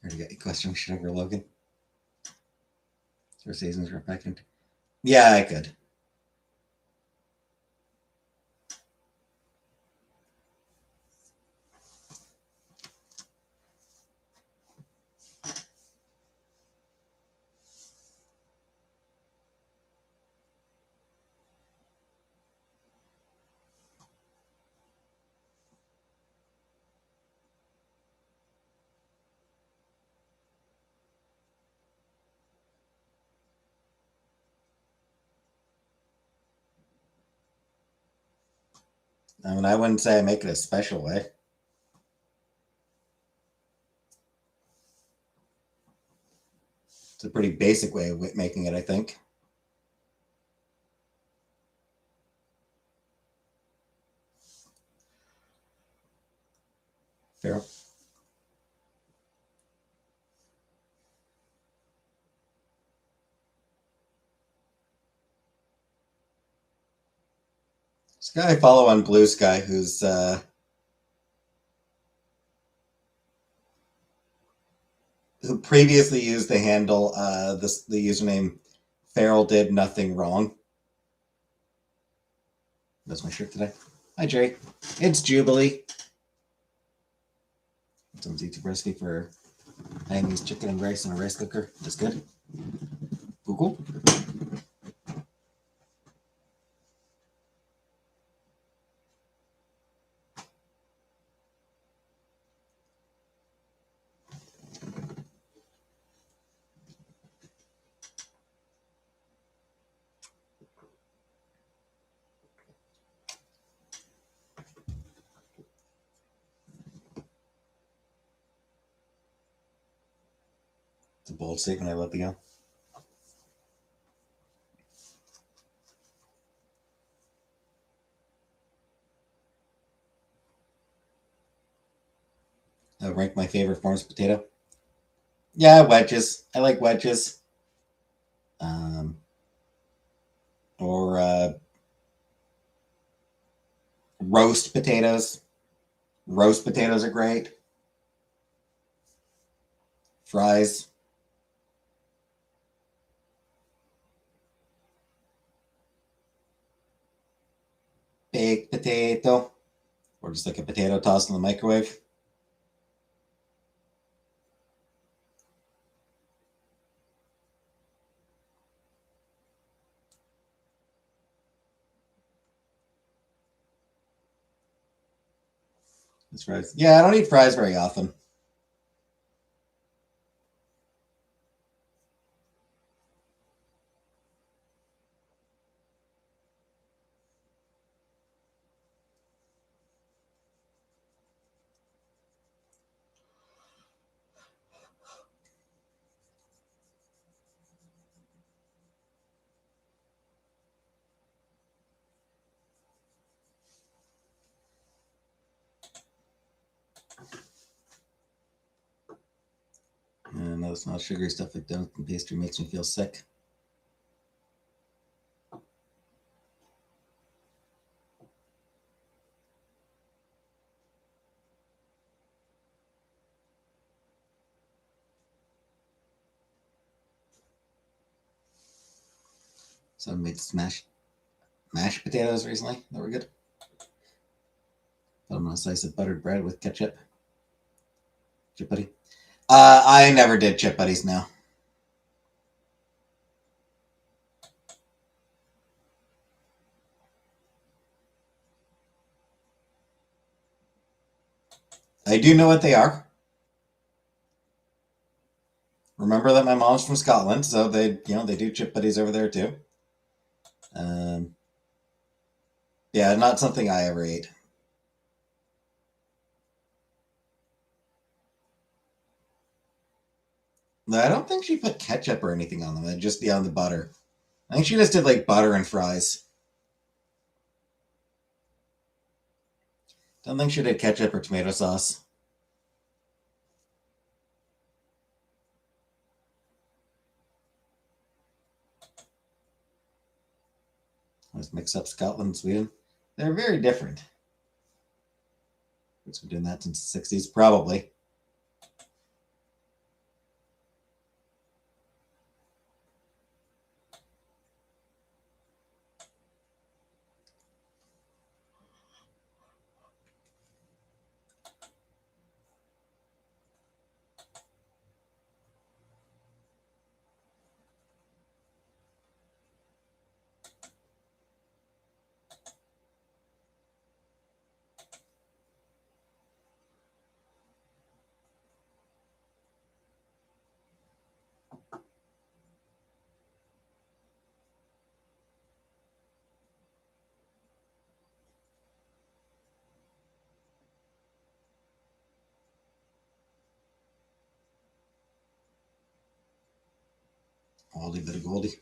Already got your question over Logan. Or seasons were back in. Yeah, I could. I mean, I wouldn't say I make it a special way. It's a pretty basic way of making it, I think. Fair. This guy I follow on Blue Sky, who's who previously used the handle the username Farrell did nothing wrong. That's my shirt today. Hi Jerry, it's Jubilee. Some YouTube recipe for Chinese chicken and rice in a rice cooker. That's good. Google. It's a bold statement. I love you. Rank my favorite forms of potato. Yeah, wedges. I like wedges. Or roast potatoes. Roast potatoes are great. Fries. Baked potato. Or just like a potato tossed in the microwave. That's fries. Yeah, I don't eat fries very often. And that's not sugary stuff like donut and pastry makes me feel sick. So I made mashed potatoes recently. They were good. Put them on a slice of buttered bread with ketchup. Chip buddy. I never did chip buddies now. I do know what they are. Remember that my mom's from Scotland, so they do chip buddies over there too. Yeah, not something I ever ate. I don't think she put ketchup or anything on them. It'd just be on the butter. I think she just did like butter and fries. Don't think she did ketchup or tomato sauce. Let's mix up Scotland and Sweden. They're very different. It's been doing that since the 60s, probably. Oldie bit of Goldie.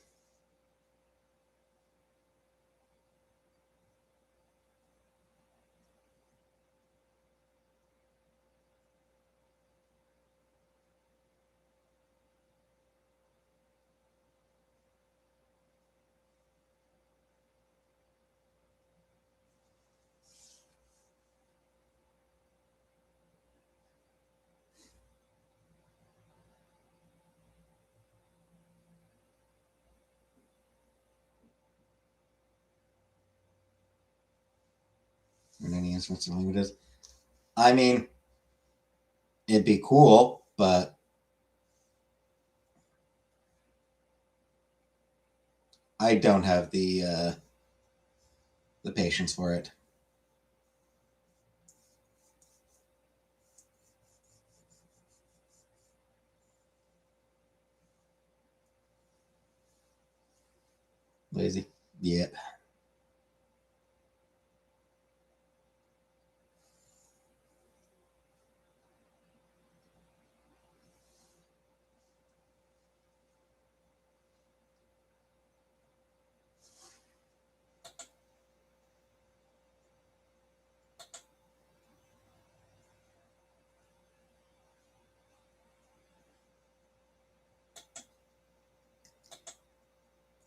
And any answers on what it is. I mean, it'd be cool, but I don't have the patience for it. Lazy. Yeah.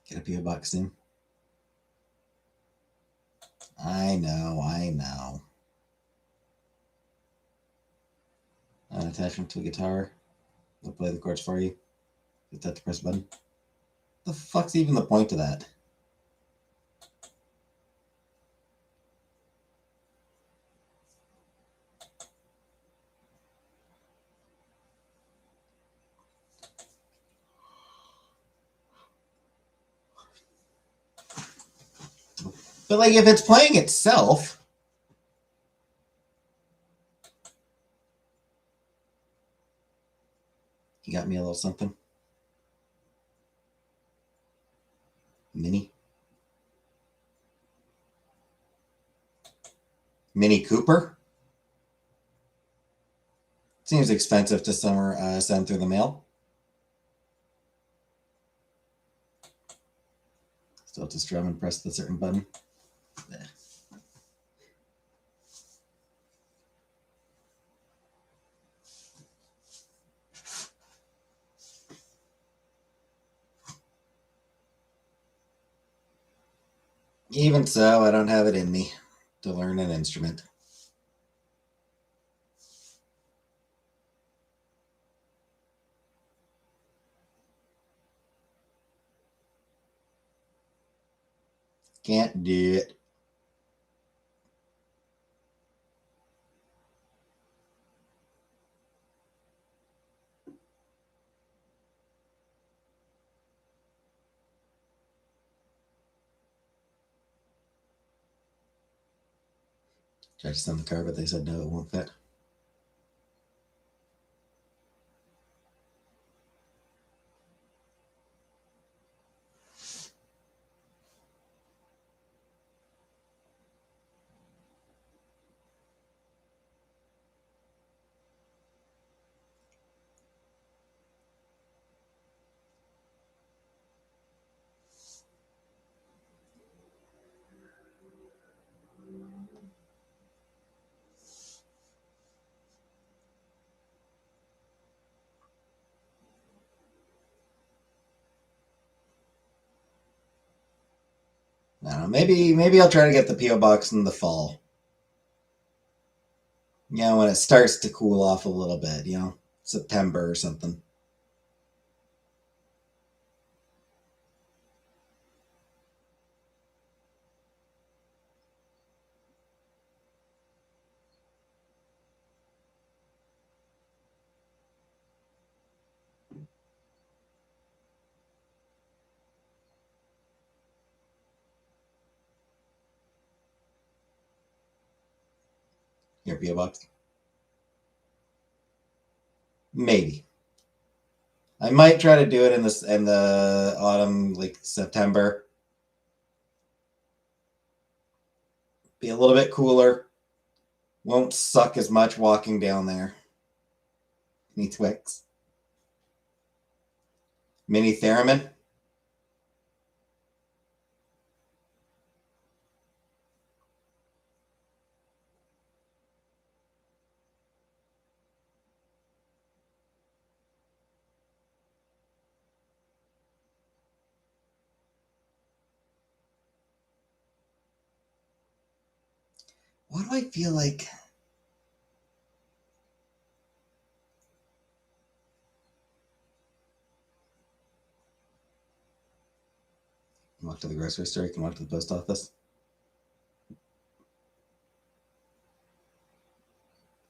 Get a PO box soon. I know. An attachment to a guitar. They'll play the chords for you. Just have to press a button. The fuck's even the point of that? But like, if it's playing itself, you got me a little something. Mini Cooper. Seems expensive to send through the mail. Still have to strum and press the certain button. Blech. Even so, I don't have it in me to learn an instrument. Can't do it. Tried to send the car, but they said no, it won't fit. I don't know. Maybe I'll try to get the PO box in the fall. You know, when it starts to cool off a little bit. You know, September or something. Your PO box. Maybe. I might try to do it in the autumn, like September. Be a little bit cooler. Won't suck as much walking down there. Any Twix. Mini theremin. What do I feel like? You can walk to the grocery store, you can walk to the post office.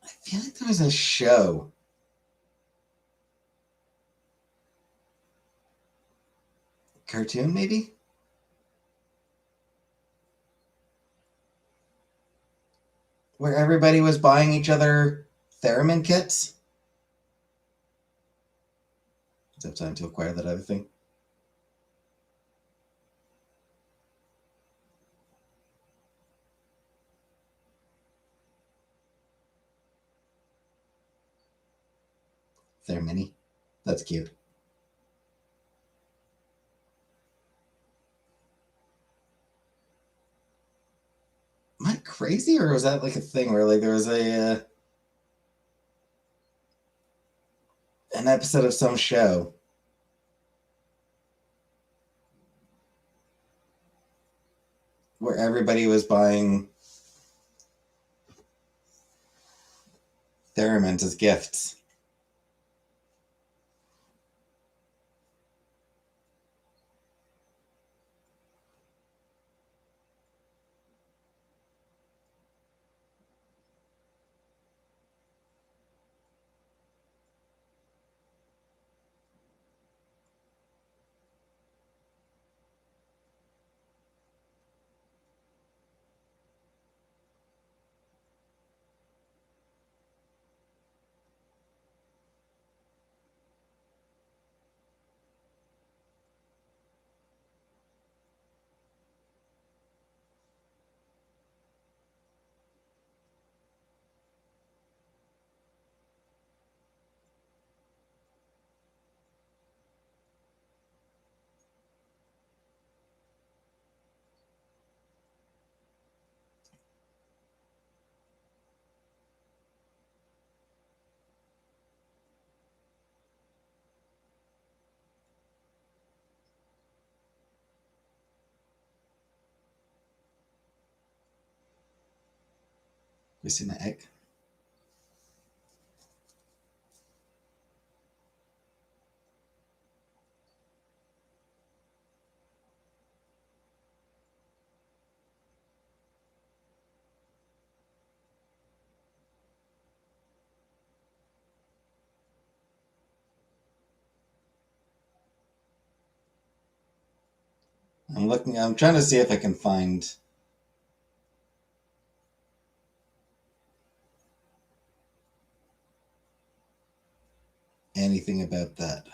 I feel like there was a show. Cartoon, maybe? Where everybody was buying each other theremin kits. Does it have time to acquire that other thing? Thermini. That's cute. Am I crazy, or was that like a thing where like there was a an episode of some show where everybody was buying theremins as gifts? You see my egg? I'm looking. I'm trying to see if I can find anything about that.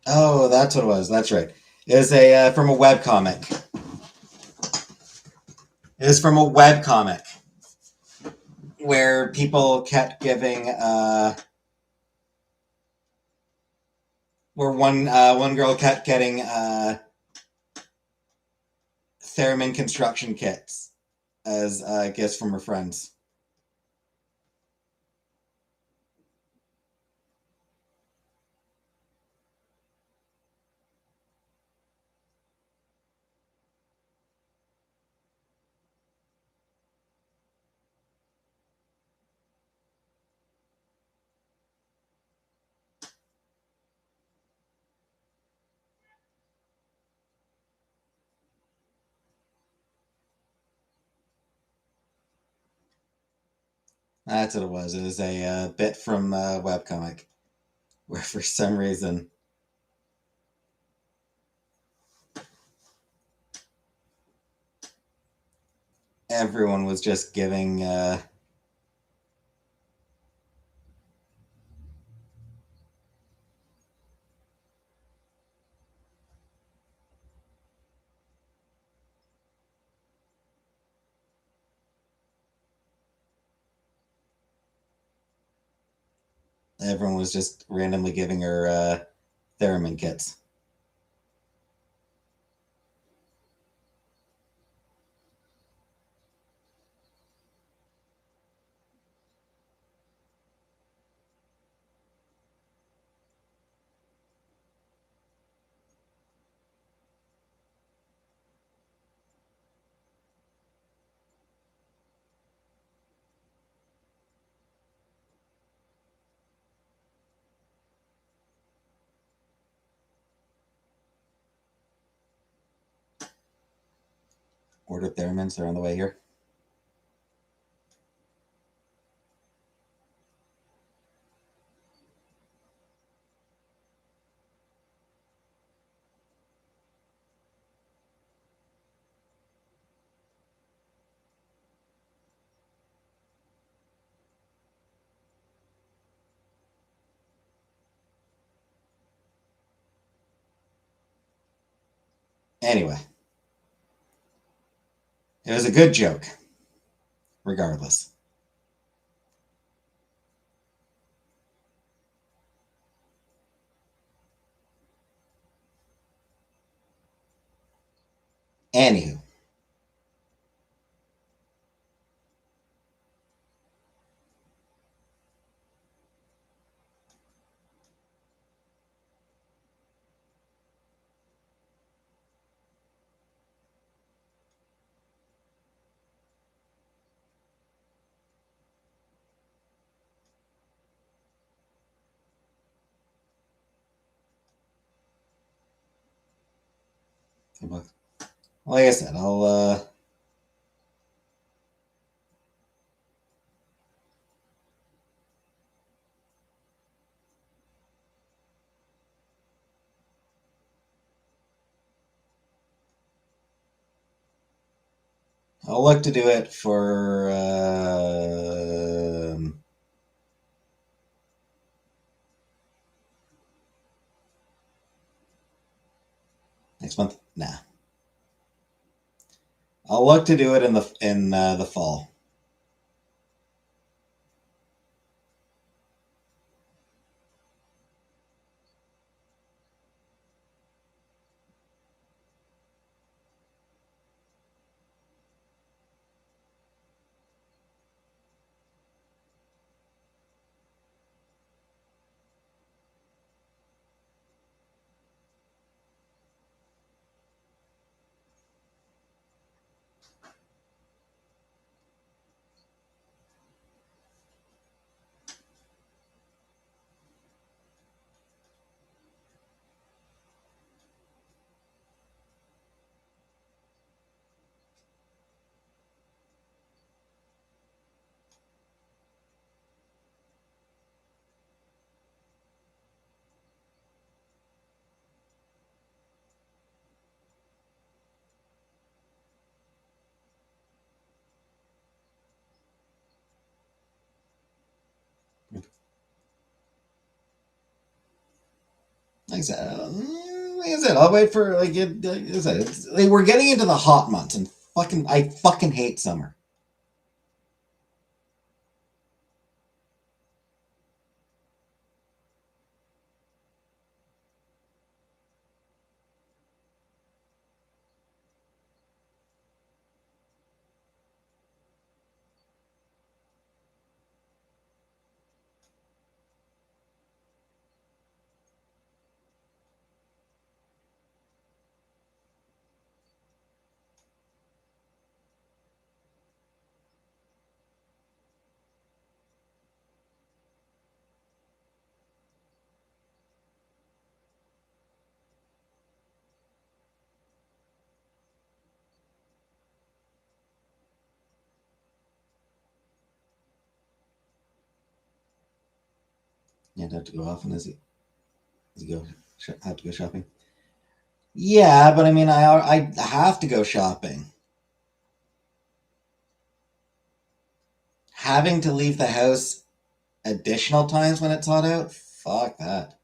Oh, that's what it was. That's right. It was a from a web comic. It was from a web comic where people kept giving where one girl kept getting theremin construction kits as gifts from her friends. That's what it was. It was a bit from webcomic where for some reason everyone was just giving everyone was just randomly giving her theremin kits. Ordered theremins. They're on the way here. Anyway, it was a good joke, regardless. Anywho, like I said, I'll look to do it for next month. Nah, I'll look to do it in the fall. Like I said, I'll wait for like it. Like I said, like, we're getting into the hot months, and I fucking hate summer. You'd have to go often as you have to go shopping. Yeah, but I mean, I have to go shopping. Having to leave the house additional times when it's hot out, fuck that.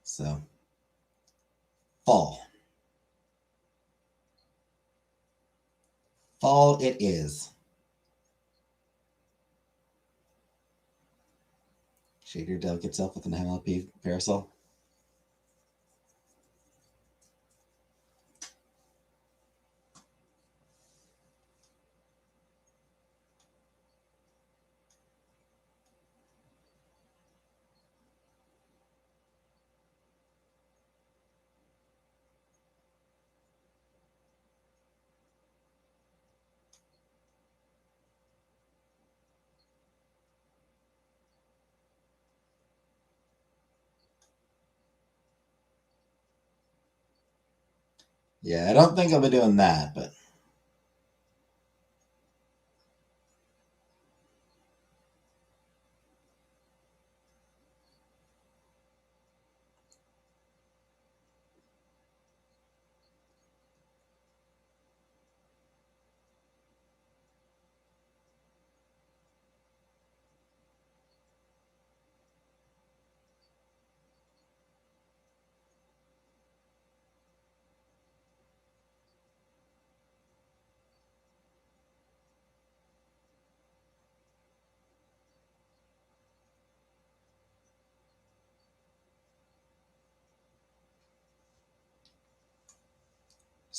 So, fall. Fall it is. Shade your delicate self with an MLP parasol. Yeah, I don't think I'll be doing that, but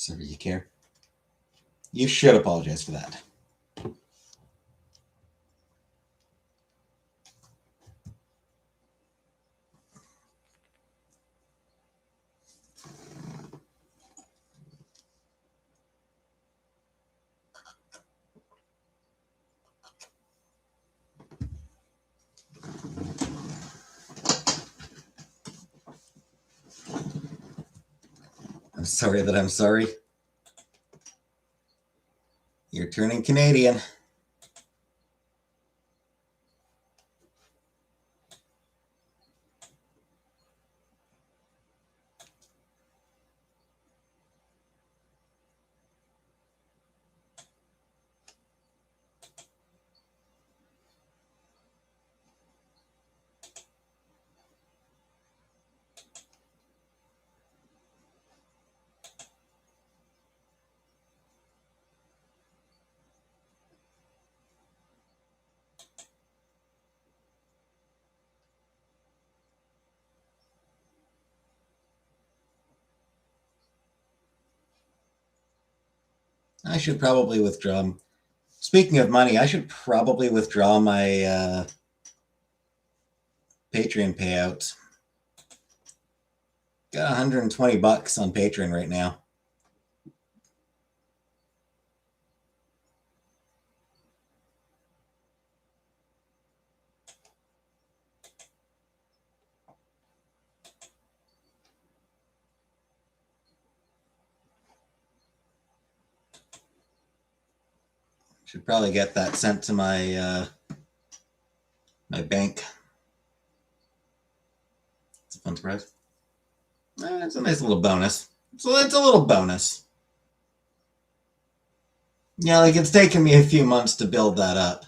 sir, you care? You should apologize for that. I'm sorry that I'm sorry. You're turning Canadian. I should probably withdraw. Speaking of money, I should probably withdraw my Patreon payout. Got $120 on Patreon right now. Should probably get that sent to my my bank. It's a fun surprise. It's a nice little bonus. So it's a little bonus. Yeah, like it's taken me a few months to build that up.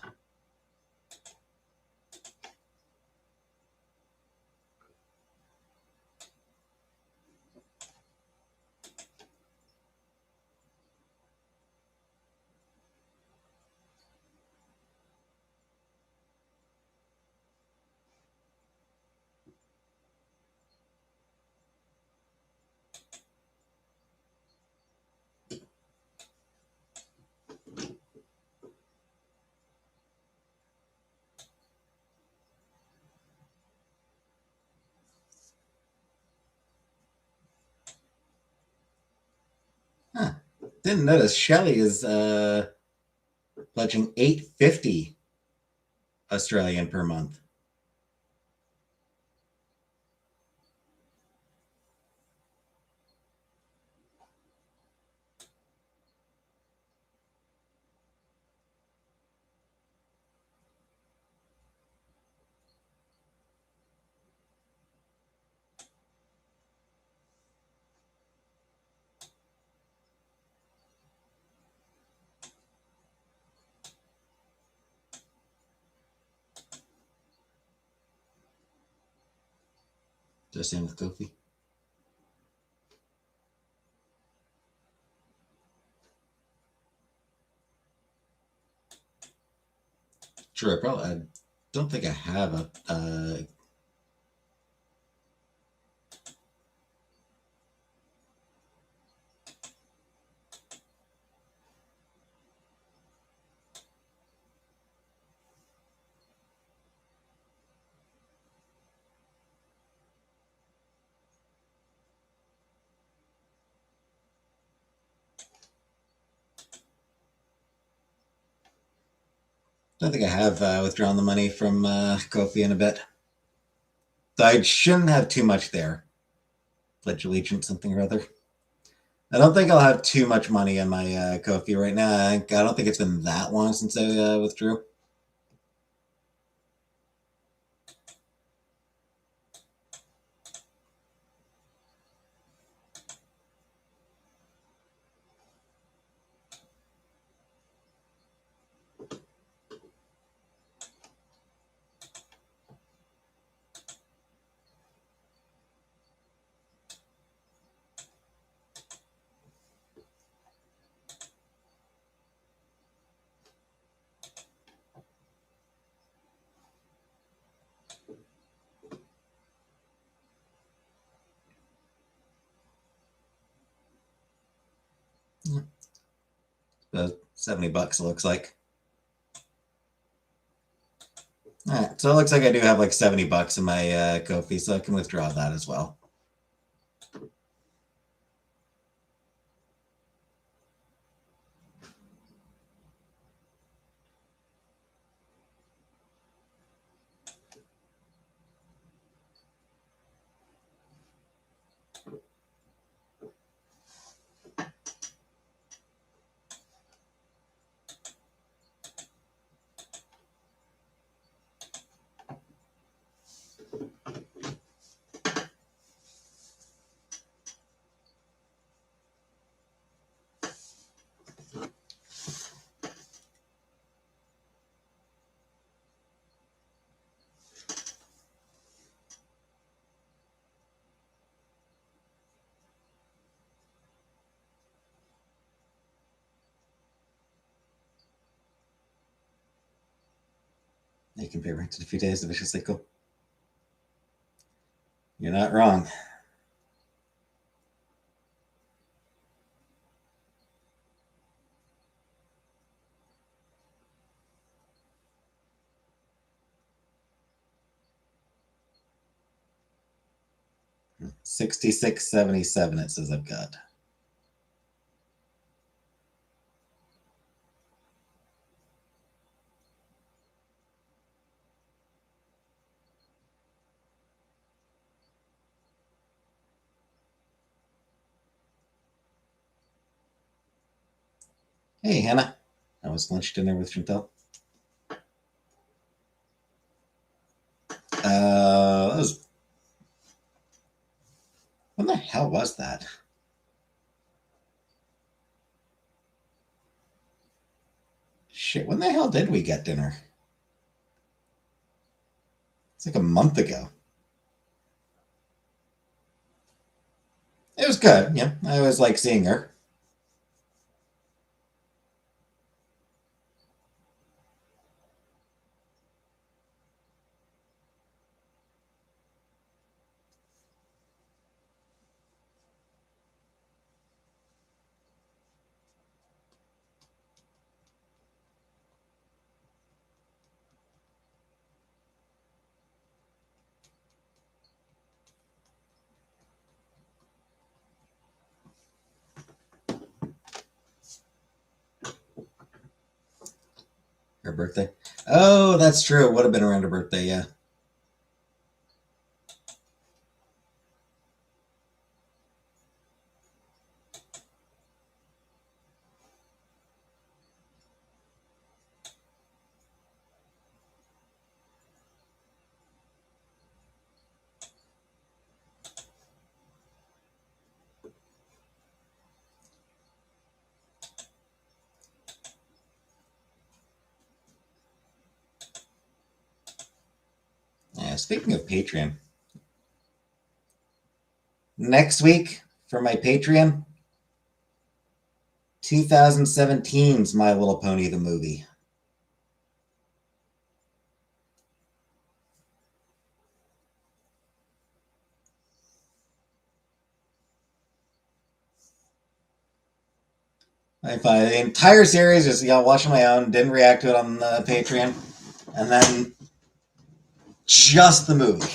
didn't notice Shelley is pledging $8.50 Australian per month. Just in with Kofi. Sure, I don't think I have a. Don't think I have withdrawn the money from Kofi in a bit. So I shouldn't have too much there. Pledge allegiance, something or other. I don't think I'll have too much money in my Kofi right now. I don't think it's been that long since I withdrew. About $70 it looks like. All right, so it looks like I do have like $70 in my Kofi, so I can withdraw that as well. You can pay rent in a few days, the vicious cycle. You're not wrong. $66.77 it says I've got. Hey, Hannah. How was lunch dinner with Chantel? That was. When the hell was that? Shit, when the hell did we get dinner? It's like a month ago. It was good, yeah. I always like seeing her. birthday. Oh, that's true. It would have been around her birthday, yeah. Yeah, speaking of Patreon, next week for my Patreon, 2017's My Little Pony the movie. The entire series just watching my own, didn't react to it on the Patreon, and then just the movie.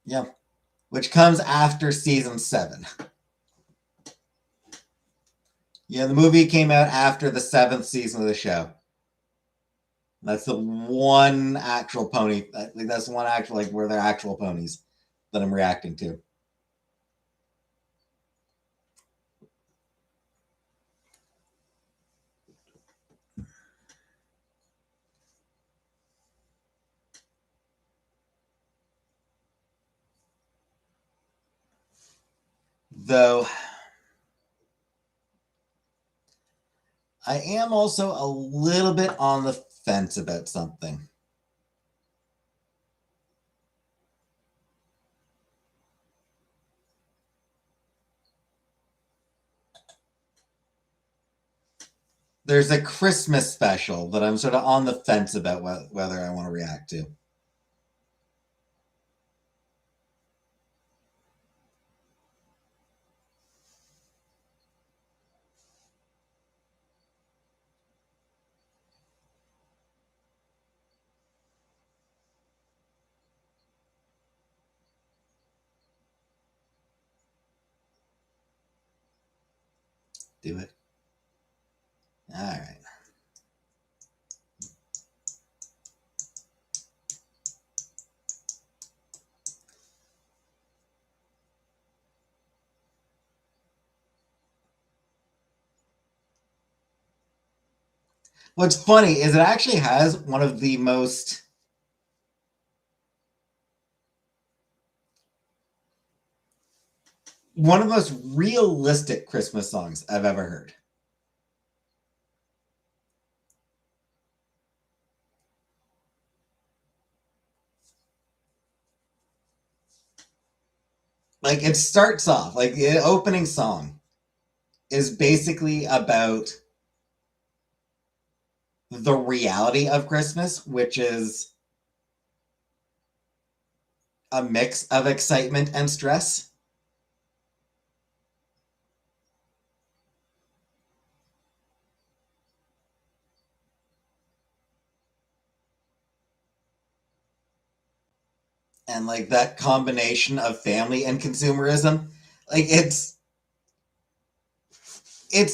Yep. Which comes after season 7. Yeah, the movie came out after the 7th season of the show. That's the one actual pony. That's the one actual where they're actual ponies that I'm reacting to. Though I am also a little bit on the fence about something. There's a Christmas special that I'm sort of on the fence about whether I want to react to. Do it. All right. What's funny is it actually has one of the most realistic Christmas songs I've ever heard. It starts off the opening song is basically about the reality of Christmas, which is a mix of excitement and stress. And that combination of family and consumerism, it's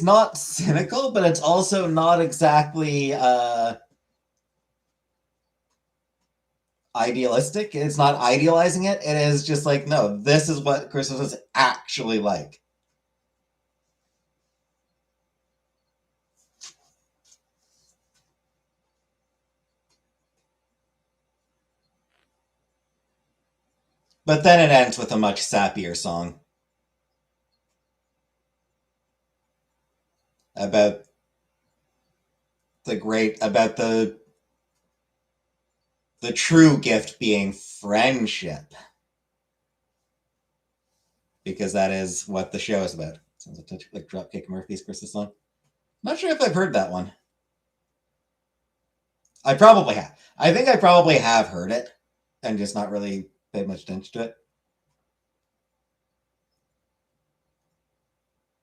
not cynical, but it's also not exactly idealistic. It's not idealizing it. It is just no, this is what Christmas is actually like. But then it ends with a much sappier song about the true gift being friendship, because that is what the show is about. Sounds like Dropkick Murphys Christmas song. Not sure if I've heard that one. I probably have. I think I probably have heard it and just not really paid much attention to it.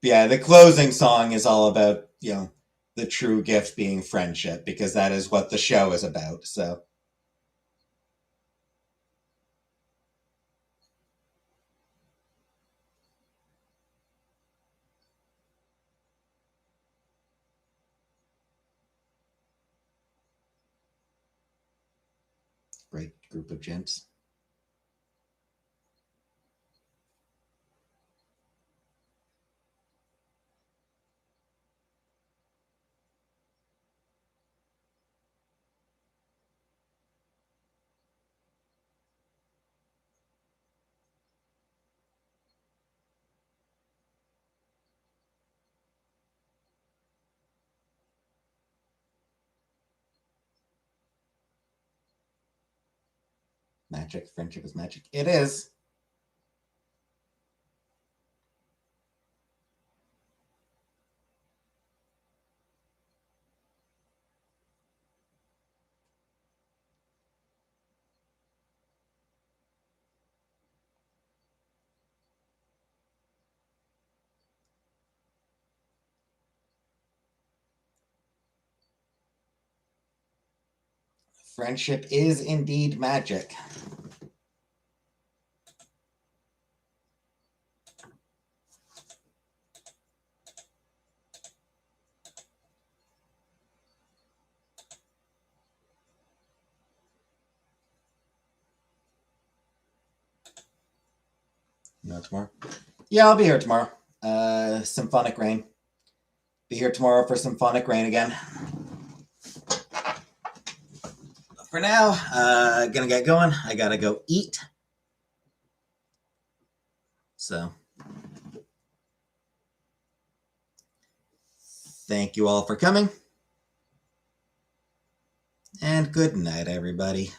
Yeah, the closing song is all about, the true gift being friendship, because that is what the show is about. So Great group of gents. Magic, friendship is magic. It is. Friendship is indeed magic. You know, tomorrow? Yeah, I'll be here tomorrow. Symphonic Rain. Be here tomorrow for Symphonic Rain again. But for now, gonna get going. I gotta go eat. So, thank you all for coming. And good night, everybody.